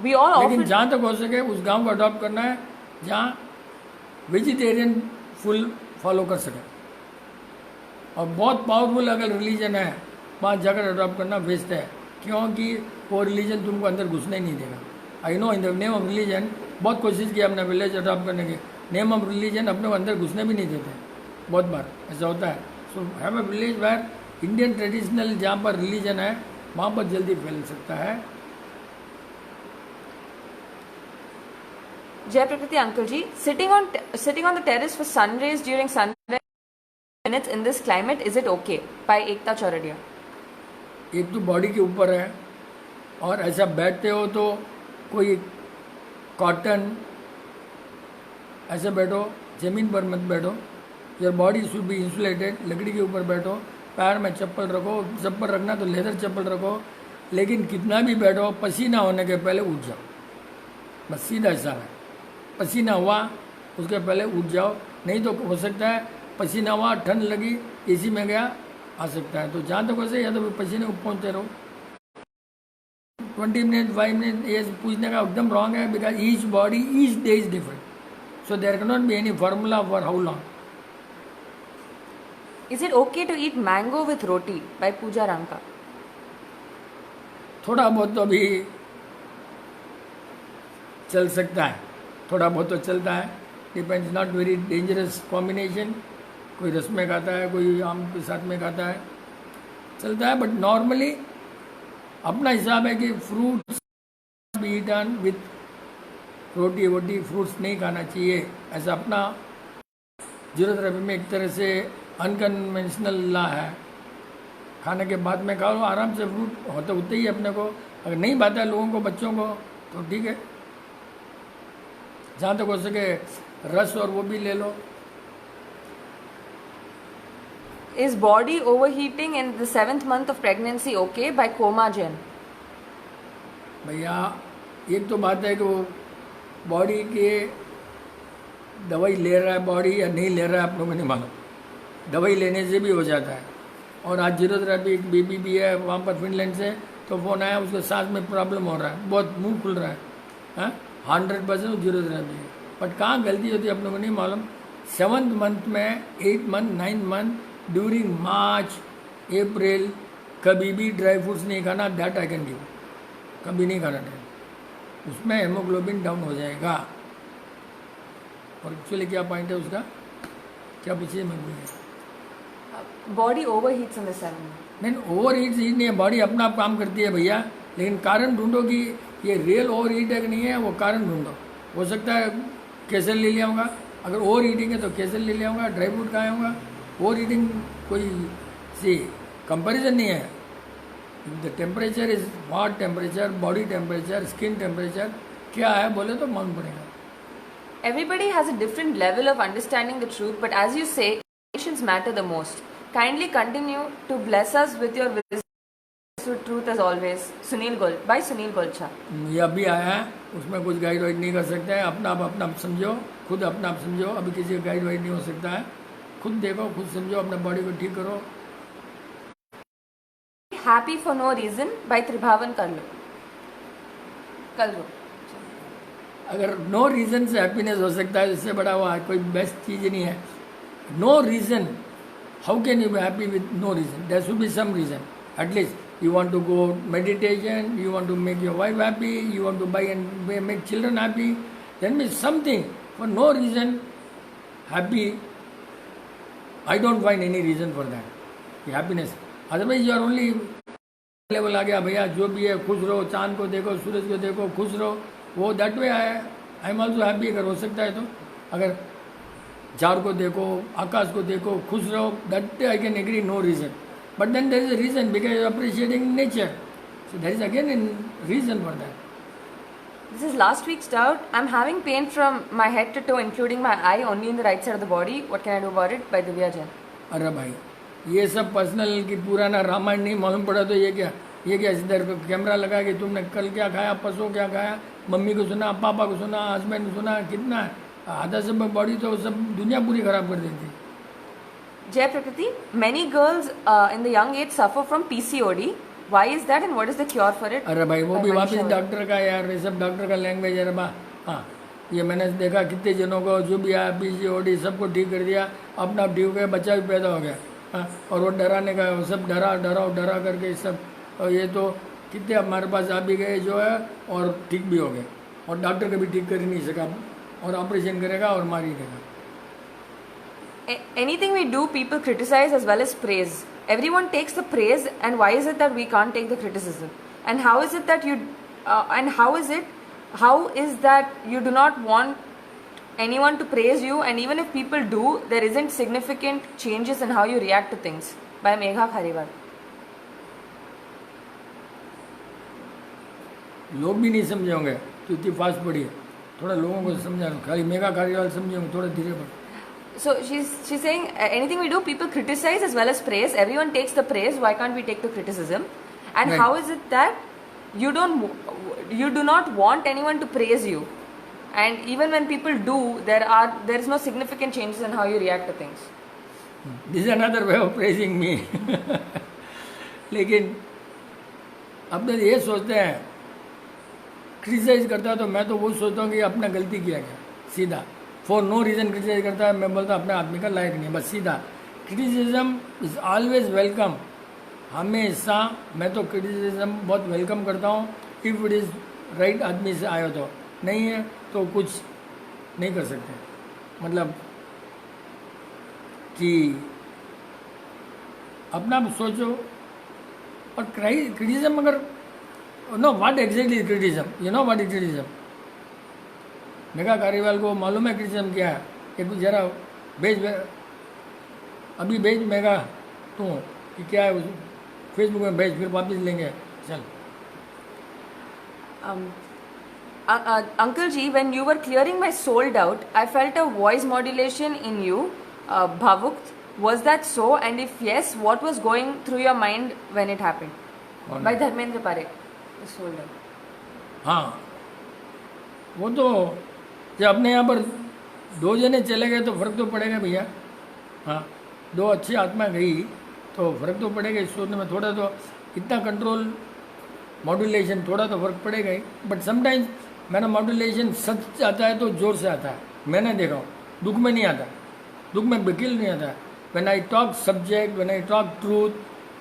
We all लेकिन often जहाँ तक हो सके उस गांव को अडॉप्ट करना है जहाँ वेजिटेरियन फुल फॉलो कर सके, और बहुत पावरफुल अगर रिलीजन है वहाँ जाकर अडॉप्ट करना बेस्ट है, क्योंकि वो रिलीजन तुमको अंदर घुसने नहीं देगा। I know in the name of religion बहुत कोशिश की हमने विलेज अडॉप्ट करने की, नेम ऑफ रिलीजन अपने को अंदर घुसने भी नहीं देते, बहुत बार ऐसा होता है। So have a village where Indian traditional, जहाँ पर रिलीजन है वहाँ पर जल्दी फैल सकता है। Jai Prakriti Uncle Ji, sitting on the terrace for sun rays during sunrise minutes in this climate, is it okay? By Ekta Chauradia. एक तो बॉडी के ऊपर है, और ऐसा बैठते हो तो कोई कॉटन, ऐसे बैठो, ज़मीन पर मत बैठो, your body should be insulated. लकड़ी के ऊपर बैठो, पैर में चप्पल रखो, चप्पल रखना तो लेदर चप्पल रखो, लेकिन कितना भी बैठो पसीना होने के पहले उठ जाओ, बस सीधा हिसाब है। पसीना हुआ उसके पहले उठ जाओ, नहीं तो हो सकता है पसीना हुआ, ठंड लगी, एसी में गया, आ सकता है। तो जहाँ तक वैसे या तो पसीने को पहुँचते रहो। 20 मिनट 5 मिनट ये पूछने का एकदम रॉन्ग है, because each body each day is different, so there can not be any formula for how long. Is it okay to eat mango with roti by Pooja Ranka? थोड़ा बहुत तो अभी चल सकता है, थोड़ा बहुत तो चलता है, depends, not very dangerous combination. कोई रस में खाता है, कोई आम के साथ में खाता है, चलता है। बट नॉर्मली अपना हिसाब है कि फ्रूट्स बी ईटन विथ रोटी वोटी, फ्रूट्स नहीं खाना चाहिए, ऐसा अपना जीरो थेरेपी में एक तरह से अनकन्वेंशनल ला है। खाने के बाद में खाओ आराम से, फ्रूट होते होते ही अपने को, अगर नहीं पाता है लोगों को, बच्चों को, तो ठीक है, जहाँ तक हो सके रस और वो भी ले लो। Is body overheating in the 7th month of pregnancy okay by Koma Jain? भैया एक तो बात है कि वो बॉडी के दवाई ले रहा है बॉडी या नहीं ले रहा है, आप लोगों को नहीं मालूम। दवाई लेने से भी हो जाता है। और आज जीरो थेरेपी एक बेबी भी है वहाँ पर फिनलैंड से, तो फ़ोन आया, उसके सांस में प्रॉब्लम हो रहा है, बहुत मुंह खुल रहा है, 100% जीरो थेरेपी है। बट कहाँ गलती होती है आप लोगों को नहीं मालूम। 7th मंथ में, 8th month, 9th month, during March April कभी भी ड्राई फ्रूट्स नहीं खाना, दैट आई कैन गिव, कभी नहीं खाना ड्राई, उसमें हेमोग्लोबिन डाउन हो जाएगा। और एक्चुअली क्या पॉइंट है उसका, क्या पूछिए, मैं भूल गया। Body overheats in the 7th month. नहीं, ओवर हीट नहीं है, बॉडी अपना आप काम करती है भैया, लेकिन कारण ढूंढो कि ये रियल ओवर हीट है कि नहीं है, वो कारण ढूंढो। हो सकता है केसर ले लिया होगा, अगर ओवर हीटिंग है तो केसर ले लिया होगा, ड्राई फ्रूट खाया होगा। ओवर हीटिंग कोई सी कंपैरिजन नहीं है। The temperature is what temperature, body temperature, skin temperature क्या है बोले तो मालूम पड़ेगा। Everybody has a different level of understanding the truth, but as you say, emotions matter the most. Kindly continue to bless us with your wisdom with truth as always. By Sunil Golcha. ये अभी आया है, उसमें कुछ guide wide नहीं कर सकते हैं, अपना आप समझो, खुद अपना आप समझो, अभी किसी का गाइड वाइड नहीं हो सकता है। खुद देखो, खुद समझो, अपने बॉडी को ठीक करो। Happy for no reason by Tribhavan कर लो। अगर नो रीज़न से हैप्पीनेस हो सकता है, इससे बड़ा वो कोई बेस्ट चीज़ नहीं है। No reason, how can you be happy with no reason? There should be some reason, at least you want to go meditation, you want to make your wife happy, you want to buy and make children happy, then mean something. For no reason happy, I don't find any reason for that happiness. Otherwise you are only level आ गया भैया, जो भी है खुश रहो, चांद को देखो, सूरज को देखो, खुश रहो, वो that way I am also happy. अगर हो सकता है तो, अगर झाड़ को देखो, आकाश को देखो, खुश रहो, that I can agree, no reason. But then there is a reason, because you appreciating nature, so there is again in reason for that. This is last week's doubt. I'm having pain from my head to toe, including my eye, only in the right side of the body. What can I do about it? By Divya Jain. अरे भाई, ये सब personal की पुराना रामायण नहीं मालूम पड़ा तो ये क्या इधर कैमरा लगा कि तुमने कल क्या खाया, परसों क्या खाया, मम्मी को सुना, पापा को सुना, हस्बैंड को सुना, कितना आधा सब बॉडी तो सब दुनिया पूरी खराब कर देती। Jai Prakriti, many girls in the young age suffer from PCOD. Why is that and what is the cure for it? अरे भाई वो भी वापस डॉक्टर का यार, ये सब डॉक्टर का लैंग्वेज है। हाँ, ये मैंने देखा कितने जनों को जो भी आया PCOD सबको ठीक कर दिया, अपना ठीक हो गया, बच्चा भी पैदा हो गया। हाँ, और वो डराने का, वो सब डरा करके सब, और ये तो कितने हमारे पास आ भी गए जो है और ठीक भी हो गए, और डॉक्टर कभी ठीक कर ही नहीं सका, और ऑपरेशन करेगा और मार ही देगा। Anything we do, people criticize as well as praise. Everyone takes the praise, and why is it that we can't take the criticism? And how is it that you do not want anyone to praise you, and even if people do, there isn't significant changes in how you react to things? By Megha Khariwal. लोग भी नहीं समझे होंगे तो इतनी fast पढ़ी है, थोड़ा लोगों को समझा, खाली मेगा खारीवाल समझे होंगे, थोड़ा धीरे पढ़। So she's saying anything we do, people criticize as well as praise. Everyone takes the praise. Why can't we take the criticism? And Right. how is it that you do not want anyone to praise you? And even when people do, there is no significant changes in how you react to things. This is another way of praising me. लेकिन अपने ये सोचते हैं, criticise करता है तो मैं तो वो सोचता हूँ कि अपना गलती किया गया सीधा. फॉर नो रीज़न क्रिटिसाइज करता है, मैं बोलता अपने आदमी का लायक नहीं, बस सीधा. Criticism is always welcome. हमेशा मैं तो क्रिटिसिज्म बहुत वेलकम करता हूँ, इफ़ इट इज़ राइट आदमी से आया तो. नहीं है तो कुछ नहीं कर सकते. मतलब कि अपना सोचो. और क्रिटिसिज्म अगर know what exactly criticism, you know what is criticism. मेगा कार्यवाल को मालूम है क्रिटिसिज्म क्या है? कि कुछ जरा भेज, अभी भेज मेगा तू कि क्या है, फेसबुक में भेज, फिर वापस लेंगे. चल. Uncle Ji, when you were clearing my soul doubt, I felt a voice modulation in you, Bhavukt. Was that so? And if yes, what was going through your mind when it happened? By Dharmendra Parekh, the soul doubt. हाँ, वो तो जब अपने यहाँ पर 2 जने चले गए तो फर्क तो पड़ेगा भैया. हाँ, 2 अच्छी आत्मा गई तो फर्क तो पड़ेगा. इस सोचने में थोड़ा तो इतना कंट्रोल मॉड्यूलेशन थोड़ा तो फर्क पड़ेगा ही. बट समटाइम्स मेरा मॉड्यूलेशन सच आता है तो जोर से आता है. मैंने देखा हूँ, दुख में नहीं आता, दुख में बिल्कुल नहीं आता. When I talk subject, when I talk truth,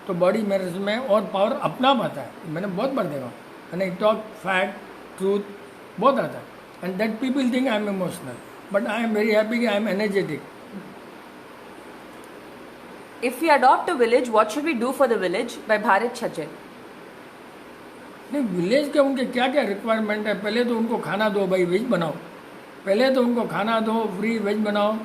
तो बॉडी मेरे में और पावर अपना आप आता है. मैंने बहुत बार देखा. When I talk fact, truth, बहुत आता है. And that people think I am emotional, but I am very happy कि I am energetic. If we adopt a village, what should we do for the village? By Bharat Chhajal. नहीं, village के उनके क्या क्या requirement है? पहले तो उनको खाना दो भाई, वेज बनाओ. पहले तो उनको खाना दो, फ्री वेज बनाओ,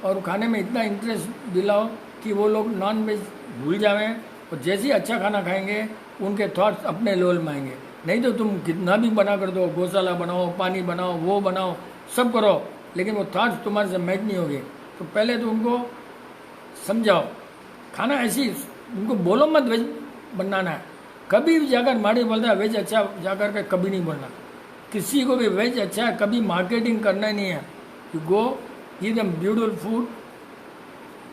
और खाने में इतना इंटरेस्ट दिलाओ कि वो लोग नॉन वेज भूल जाएं. और जैसे ही अच्छा खाना खाएंगे उनके थॉट्स अपने लेवल में आएंगे. नहीं तो तुम कितना भी बना कर दो, गौशाला बनाओ, पानी बनाओ, वो बनाओ, सब करो, लेकिन वो थॉट्स तुम्हारे से मैच नहीं होंगे. तो पहले तो उनको समझाओ. खाना ऐसी उनको बोलो मत वेज बनाना है. कभी भी जाकर माड़ी बोलता है वेज अच्छा, जाकर के कभी नहीं बोलना. किसी को भी वेज अच्छा है कभी मार्केटिंग करना ही नहीं है. You go eat them beautiful food.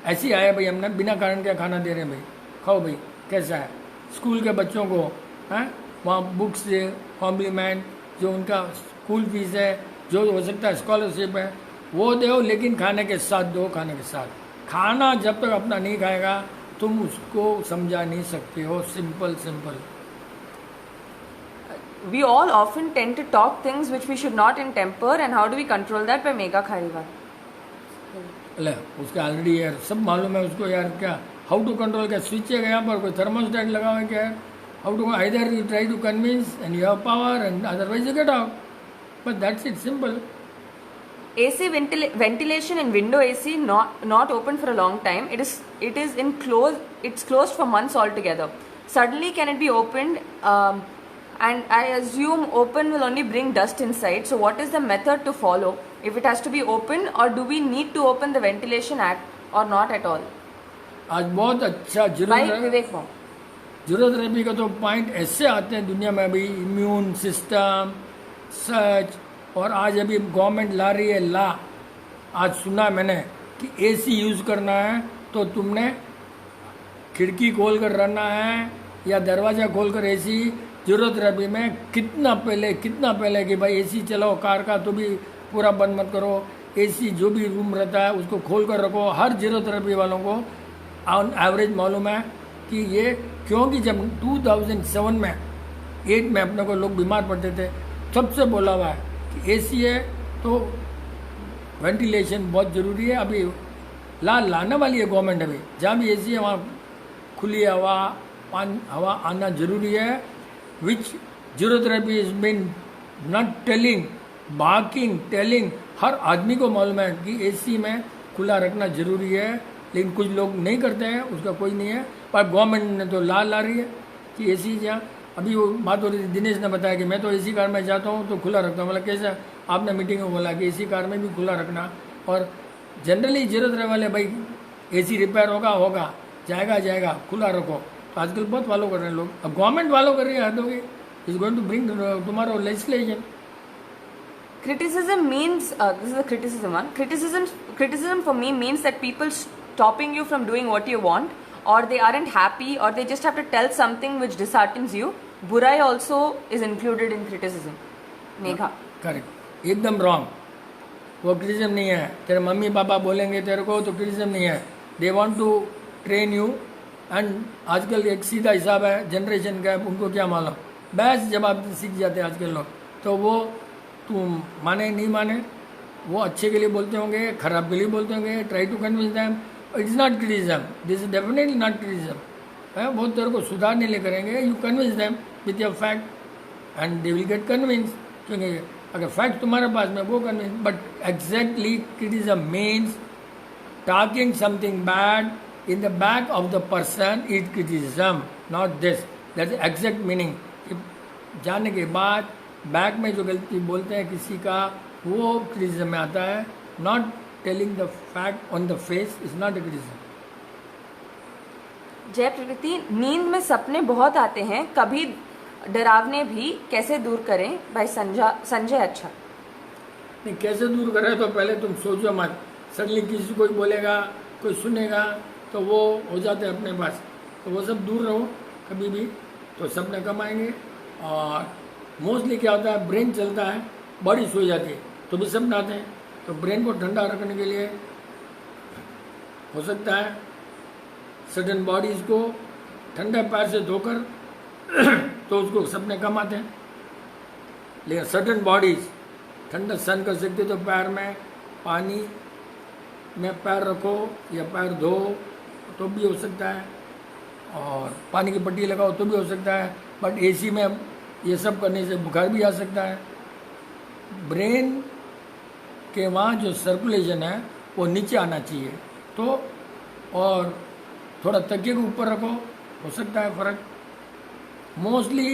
ऐसी आया भाई, हमने बिना कारण के खाना दे रहे हैं भाई, खाओ भाई, कैसा है. स्कूल के बच्चों को हैं वहाँ बुक्स से कॉम्प्लीमेंट, जो उनका स्कूल फीस है, जो हो सकता है स्कॉलरशिप है, वो दो, लेकिन खाने के साथ दो. खाने के साथ खाना जब तक अपना नहीं खाएगा तुम उसको समझा नहीं सकते हो. Simple simple. We all often tend to talk things which we should not in temper, and how do we control that? By Megha Khariwal. ले उसका ऑलरेडी यार सब मालूम है उसको यार. क्या हाउ टू कंट्रोल, क्या स्विच है यहाँ पर, कोई थर्मोस्टेट लगा हुआ है क्या? How to, either you try to convince and you have power and otherwise you get out. But that's it, simple. AC ventilation in window AC not open for a long time. It is in closed. It's closed for months altogether. Suddenly, can it be opened? And I assume open will only bring dust inside. So, what is the method to follow if it has to be open, or do we need to open the ventilation act or not at all? आज बहुत अच्छा By जरूरत Vivek Mom. जरूरत रहने का तो point ऐसे आते हैं दुनिया में अभी, इम्यून सिस्टम सच. और आज अभी गवर्नमेंट ला रही है ला. आज सुना मैंने कि एसी यूज़ करना है तो तुमने खिड़की खोल कर रखना है या दरवाज़ा खोल कर. एसी जरूरत रबी में कितना पहले कि भाई एसी चलाओ कार का, तो भी पूरा बंद मत करो. एसी जो भी रूम रहता है उसको खोल कर रखो. हर जरूरत रबी वालों को ऑन एवरेज मालूम है कि ये, क्योंकि जब 2007 में 8 में अपने को लोग बीमार पड़ते थे, सबसे बोला हुआ है कि एसी है तो वेंटिलेशन बहुत ज़रूरी है. अभी लाने वाली है गवर्नमेंट. अभी जहाँ भी एसी है वहाँ खुली हवा आना जरूरी है. विच जरूरत रही is mean not telling, barking, telling. हर आदमी को मालूम है कि एसी में खुला रखना जरूरी है, लेकिन कुछ लोग नहीं करते हैं, उसका कोई नहीं है. पर गवर्नमेंट ने तो ला रही है कि एसी जहाँ. अभी वो बात हो रही थी, दिनेश ने बताया कि मैं तो एसी कार में जाता हूँ तो खुला रखता हूँ. मतलब कैसा? आपने मीटिंग में बोला कि एसी कार में भी खुला रखना. और जनरली जरूरत रहे वाले भाई एसी रिपेयर होगा जाएगा खुला रखो। तो आजकल बहुत फॉलो कर रहे हैं लोग। अब गवर्नमेंट फॉलो कर रही है, हद होगी, is going to bring tomorrow legislation. Criticism means this is a criticism one. Criticism for me means that people stopping you from doing what you want, or they aren't happy, or they just have to tell something which disheartens you. Burai also is included in criticism. Megha. Correct, एकदम wrong. वो criticism नहीं है। तेरे mummy papa बोलेंगे तेरे को तो criticism नहीं है। They want to train you. And आजकल एक सीधा हिसाब है, जनरेशन का, उनको क्या मालूम, बस जवाब सीख जाते हैं आजकल लोग। तो वो तू माने नहीं माने, वो अच्छे के लिए बोलते होंगे, खराब के लिए बोलते होंगे। Try to convince them. It is not criticism, this is definitely not criticism है। वो तेरे को सुधारने लिए करेंगे। You convince them with your fact and they will get convince. क्योंकि अगर फैक्ट तुम्हारे पास में वो convince. But exactly criticism means talking something bad in the back of the person is criticism, not this. That is exact meaning. जाने के बाद back में जो गलती बोलते हैं किसी का, वो क्रिटिसिज्म में आता है। Not telling the fact on the face is not a criticism. जय प्रकृति, नींद में सपने बहुत आते हैं, कभी डरावने भी, कैसे दूर करें? भाई संजय अच्छा। नहीं, कैसे दूर करें तो पहले तुम सोचो मत। सडनली किसी कोई बोलेगा, कोई सुनेगा, तो वो हो जाते हैं अपने पास। तो वो सब दूर रहो कभी भी, तो सपने कम आएंगे। और मोस्टली क्या होता है, ब्रेन चलता है, बॉडी सो जाती है तो भी सपने आते हैं। तो ब्रेन को ठंडा रखने के लिए हो सकता है सडन बॉडीज को ठंडे पैर से धोकर तो उसको सपने कम आते हैं। लेकिन सडन बॉडीज ठंडा सन कर सकते तो पैर में पानी में पैर रखो या पैर धो तो भी हो सकता है, और पानी की पट्टी लगाओ तो भी हो सकता है। बट एसी में ये सब करने से बुखार भी आ सकता है। ब्रेन के वहाँ जो सर्कुलेशन है वो नीचे आना चाहिए। तो और थोड़ा तकिए के ऊपर रखो, हो सकता है फ़र्क। मोस्टली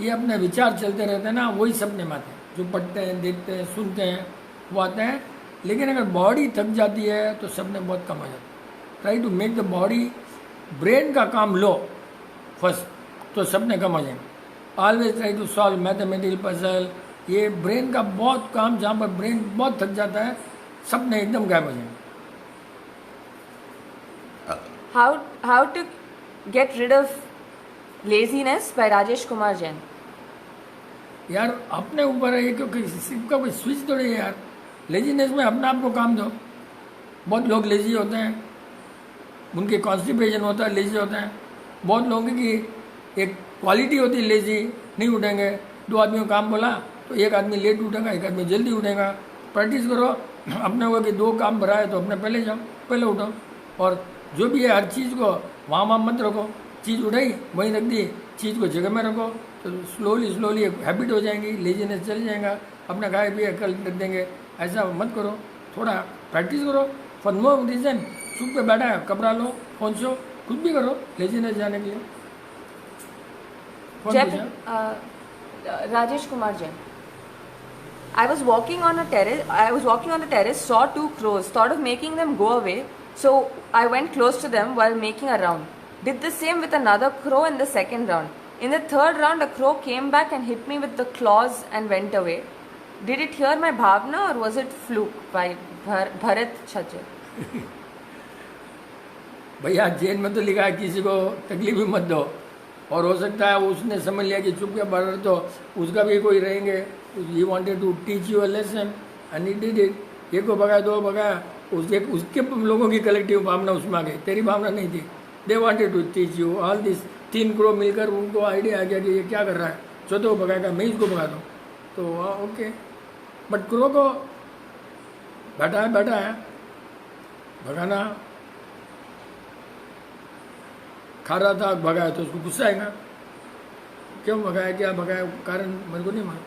ये अपने विचार चलते रहते हैं ना, वही सपने में आते हैं। जो पढ़ते हैं, देखते हैं, सुनते हैं, वो आते हैं। लेकिन अगर बॉडी थक जाती है तो सपने बहुत कम आ जाते हैं। Try to make the body, brain का काम लो फर्स्ट, तो सपने कम आ जाएंगे। Always try to solve mathematical puzzle. ये ब्रेन का बहुत काम, जहाँ पर ब्रेन बहुत थक जाता है, सपने एकदम गायब हो जाएंगे। How to get rid of laziness by Rajesh Kumar Jain. यार अपने ऊपर है ये, क्योंकि सिर्फ कोई स्विच थोड़ी है यार। लेजीनेस में अपने आप को काम दो। बहुत लोग लेजी होते हैं, उनके कॉन्स्टिपेशन होता है, लेजी होते हैं। बहुत लोगों की एक क्वालिटी होती है लेजी, नहीं उठेंगे। दो आदमियों को काम बोला तो एक आदमी लेट उठेगा, एक आदमी जल्दी उठेगा। प्रैक्टिस करो अपने को कि दो काम भरा है तो अपने पहले जाओ, पहले उठो। और जो भी है हर चीज़ को वहाँ मत रखो। चीज़ उठाई वहीं रख दी, चीज़ को जगह में रखो, तो स्लोली एक हैबिट हो जाएंगी, लेजीनेस चल जाएगा। अपना खाए पिए कल रख देंगे, ऐसा मत करो। थोड़ा प्रैक्टिस करो। फॉर नो रीज़न चुप पे बैठा है, कपड़ा लो, फोन छो, कुछ भी करो लेजीनेस जाने के लिए। Rajesh Kumar Jain. I was walking on the terrace, saw two crows, thought of making them go away, so I went close to them while making a round. Did the same with another crow in the second round. In the third round, a crow came back and hit me with the claws and went away. Did it hear my bhavna or was it fluke? By Bharat Chhajar. भैया जैन में तो लिखा है किसी को तकलीफ भी मत दो। और हो सकता है उसने समझ लिया कि चुप के बाहर तो उसका भी कोई रहेंगे। He wanted to teach you a lesson and he did it. एक को भगाया, दो भगाया, उसके लोगों की कलेक्टिव भावना उसमें आ गई, तेरी भावना नहीं थी। They wanted to teach you all this. तीन क्रो मिलकर उनको आइडिया आ गया कि ये क्या कर रहा है, चौथे को भगाएगा, मैं इसको भगा दूँ तो ओके। बट क्रो को बैठा है भगाना, खा रहा था भगाया तो उसको गुस्सा आएगा, क्यों भगाया, क्या भगाया, कारण मेरे को नहीं मालूम।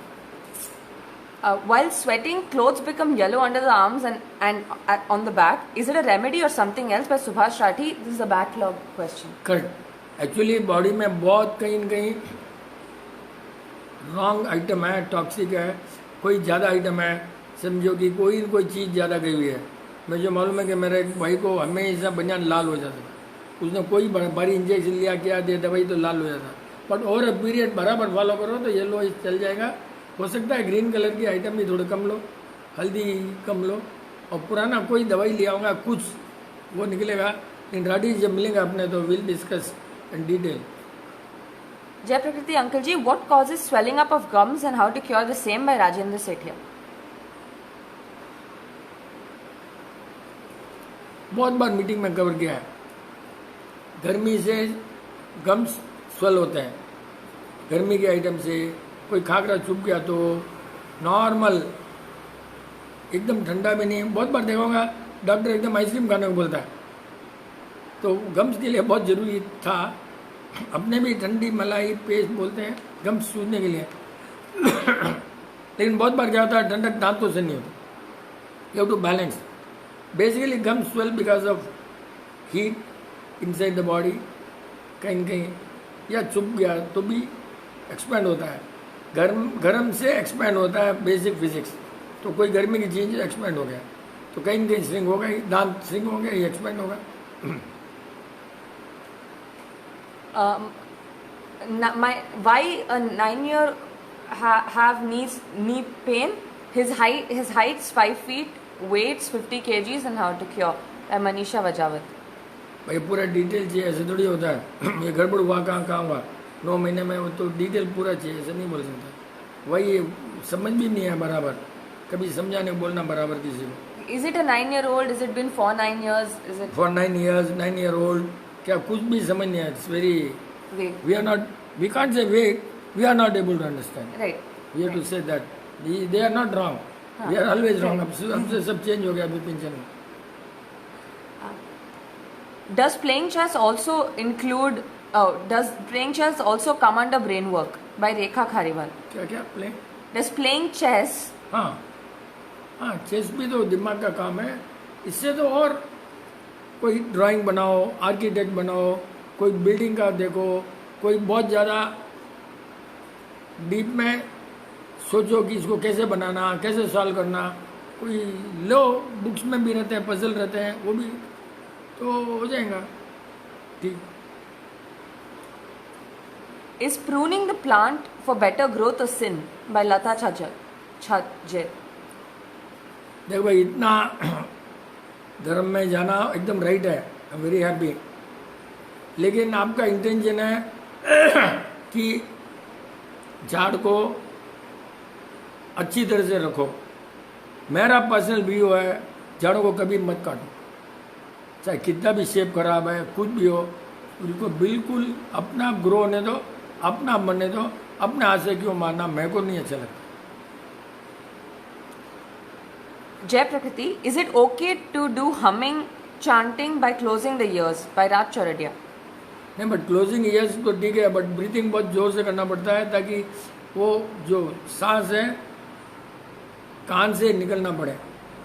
While sweating, clothes become yellow under the arms and on the back. Is it a remedy or something else? By Subhash Rathi. This is a backlog question. Correct. Actually body में बहुत कहीं न कहीं रॉन्ग आइटम है, toxic है, कोई ज़्यादा item है। समझो कि कोई चीज़ ज़्यादा गई हुई है, मुझे मालूम है कि मेरे एक भाई को हमेशा बनियान लाल हो जाता था, उसने कोई भारी इंजेक्शन लिया क्या दिया दवाई तो लाल हो जाता, बट ओवर अ पीरियड बराबर फॉलो करो तो येलो चल जाएगा। हो सकता है ग्रीन कलर की आइटम भी थोड़े कम लो, हल्दी कम लो, और पुराना कोई दवाई लिया होगा कुछ वो निकलेगा। इन राडी जब मिलेंगे अपने तो will discuss in detail. Jai Prakriti, Uncle Ji, what causes swelling up of gums and how to cure the same by Rajendra Sethia? बहुत बार मीटिंग में कवर किया है। गर्मी से गम्स स्वेल होते हैं, गर्मी के आइटम से कोई खाकरा चुप गया तो नॉर्मल, एकदम ठंडा भी नहीं। बहुत बार देखोगा डॉक्टर एकदम आइसक्रीम खाने को बोलता है, तो गम्स के लिए बहुत ज़रूरी था। अपने भी ठंडी मलाई पेस्ट बोलते हैं गम्स सूझने के लिए लेकिन बहुत बार क्या होता है ठंडक दांतों से नहीं होती, you have to balance. Basically gums swell because of heat inside the body, कहीं कहीं या चुप गया तो भी एक्सपेंड होता है, गर्म से एक्सपेंड होता है बेसिक फिजिक्स। तो कोई गर्मी की चीज़ एक्सपेंड हो गया तो कहीं कहीं श्रिंक होगा, दांत श्रिंक हो गया, ये एक्सपेंड होगा। Why a 9-year have knee pain? His height's 5 feet, weights 50 kgs, and how to cure? By Manisha Vajawat. भाई पूरा डिटेल चाहिए, ऐसे थोड़ी होता है ये गड़बड़ हुआ कहाँ हुआ 9 महीने में, वो तो डिटेल पूरा चाहिए, ऐसे नहीं बोल सकता। वही समझ भी नहीं है बराबर, कभी समझाने बोलना बराबर किसी को। Is it a 9-year-old? Is it been for 9 years? Is it for 9 years, 9-year-old, क्या कुछ भी समझ नहीं है। It's very vague? we can't say vague, we are not able to understand. Right. We have to say that they are not wrong, we are always wrong। हमसे सब change हो गया अभी पेंशन में। Does playing chess also include? Does playing chess also come under brain work? By Rekha Khariwal. क्या क्या play? Does playing chess? हाँ हाँ, चेस भी तो दिमाग का काम है। इससे तो और कोई ड्राइंग बनाओ, आर्किटेक्ट बनाओ, कोई बिल्डिंग का देखो, कोई बहुत ज़्यादा डीप में सोचो कि इसको कैसे बनाना, कैसे सॉल्व करना, कोई लो बुक्स में भी रहते हैं, पजल रहते हैं, वो भी तो हो जाएगा ठीक। Is pruning the plant for better growth a sin? By Lata Chhajjar. देखो भाई, इतना धर्म में जाना एकदम राइट है, आई एम वेरी हैप्पी, लेकिन आपका इंटेंशन है कि झाड़ को अच्छी तरह से रखो। मेरा पर्सनल व्यू है झाड़ों को कभी मत काटो, चाहे कितना भी शेप खराब है, कुछ भी हो, उनको बिल्कुल अपना ग्रो होने दो, अपना बनने दो, अपने हाथ से क्यों मारना, मेरे को नहीं अच्छा लगता। Jai Prakriti, is it okay to do humming, chanting by closing the ears? By Raj Choradia. नहीं, बट क्लोजिंग ईयर्स तो ठीक है, बट ब्रीथिंग बहुत जोर से करना पड़ता है ताकि वो जो सांस है कान से निकलना पड़े,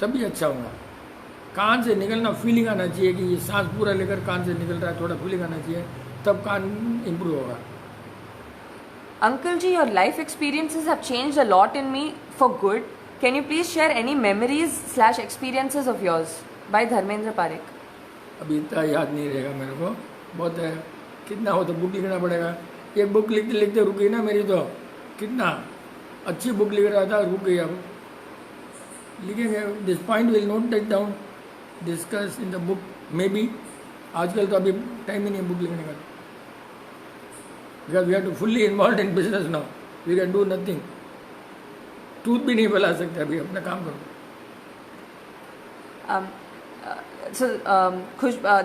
तभी अच्छा होगा। कान से निकलना, फीलिंग आना चाहिए कि ये सांस पूरा लेकर कान से निकल रहा है, थोड़ा फीलिंग आना चाहिए, तब कान इम्प्रूव होगा। Uncle Ji, your life experiences have changed a lot in me for good. Can you please share any memories/experiences of yours? By Dharmendra Parekh. अभी इतना याद नहीं रहेगा मेरे को, बहुत है, कितना हो तो बुक लिखना पड़ेगा। एक बुक लिखते लिखते रुक गई ना मेरी, तो कितना अच्छी बुक लिख रहा था, रुक गई। अब लिखेंगे, this point will note take down, discuss in the book maybe. आजकल तो अभी टाइम ही नहीं है बुक लिखने का, because we are too fully involve in business now, we can do nothing. Tooth भी नहीं फैला सकते अभी, अपना काम करो।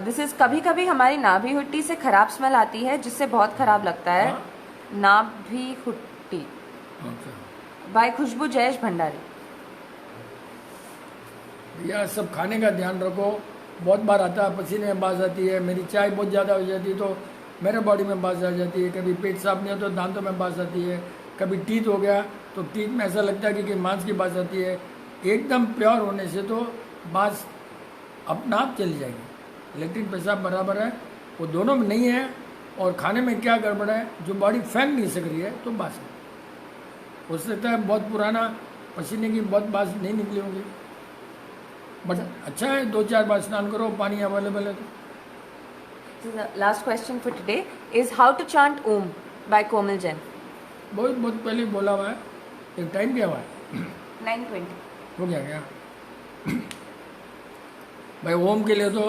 दिस इज कभी कभी हमारी नाभि हुट्टी से खराब स्मेल आती है जिससे बहुत खराब लगता है। नाभि हुट्टी बाय खुशबू जयेश भंडारी। भैया सब खाने का ध्यान रखो, बहुत बार आता है, पसीने में बास आती है, मेरी चाय बहुत ज़्यादा हो जाती है तो मेरे बॉडी में बास आ जाती है, कभी पेट साफ नहीं हो तो दांतों में बास आती है, कभी टीथ हो गया तो टीथ में ऐसा लगता है कि मांस की बास आती है। एकदम प्योर होने से तो बास अपना आप चली जाएगी। लेकिन पेशाब बराबर है, वो दोनों में नहीं है, और खाने में क्या गड़बड़ है, जो बॉडी फेंक नहीं सक रही है तो बास है। हो सकता है बहुत पुराना पसीने की बहुत बास नहीं निकली होगी। बट अच्छा है 2-4 बार स्नान करो, पानी अवेलेबल है तो। So the last question for today is how to chant Om by Komal Jain. बहुत बहुत पहले बोला हुआ है। एक टाइम क्या हुआ है? 9:20. हो गया क्या? भाई ओम के लिए तो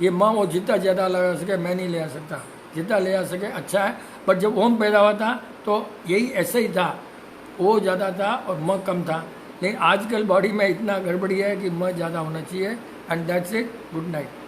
ये माँ वो जितना ज़्यादा लगा सके मैं नहीं ले आ सकता, जितना ले आ सके अच्छा है। बट जब ओम पैदा हुआ था तो यही ऐसा ही था, ओ ज़्यादा था और म कम था। लेकिन आजकल बॉडी में इतना गड़बड़ी है कि म ज़्यादा होना चाहिए। And that's it. Good night.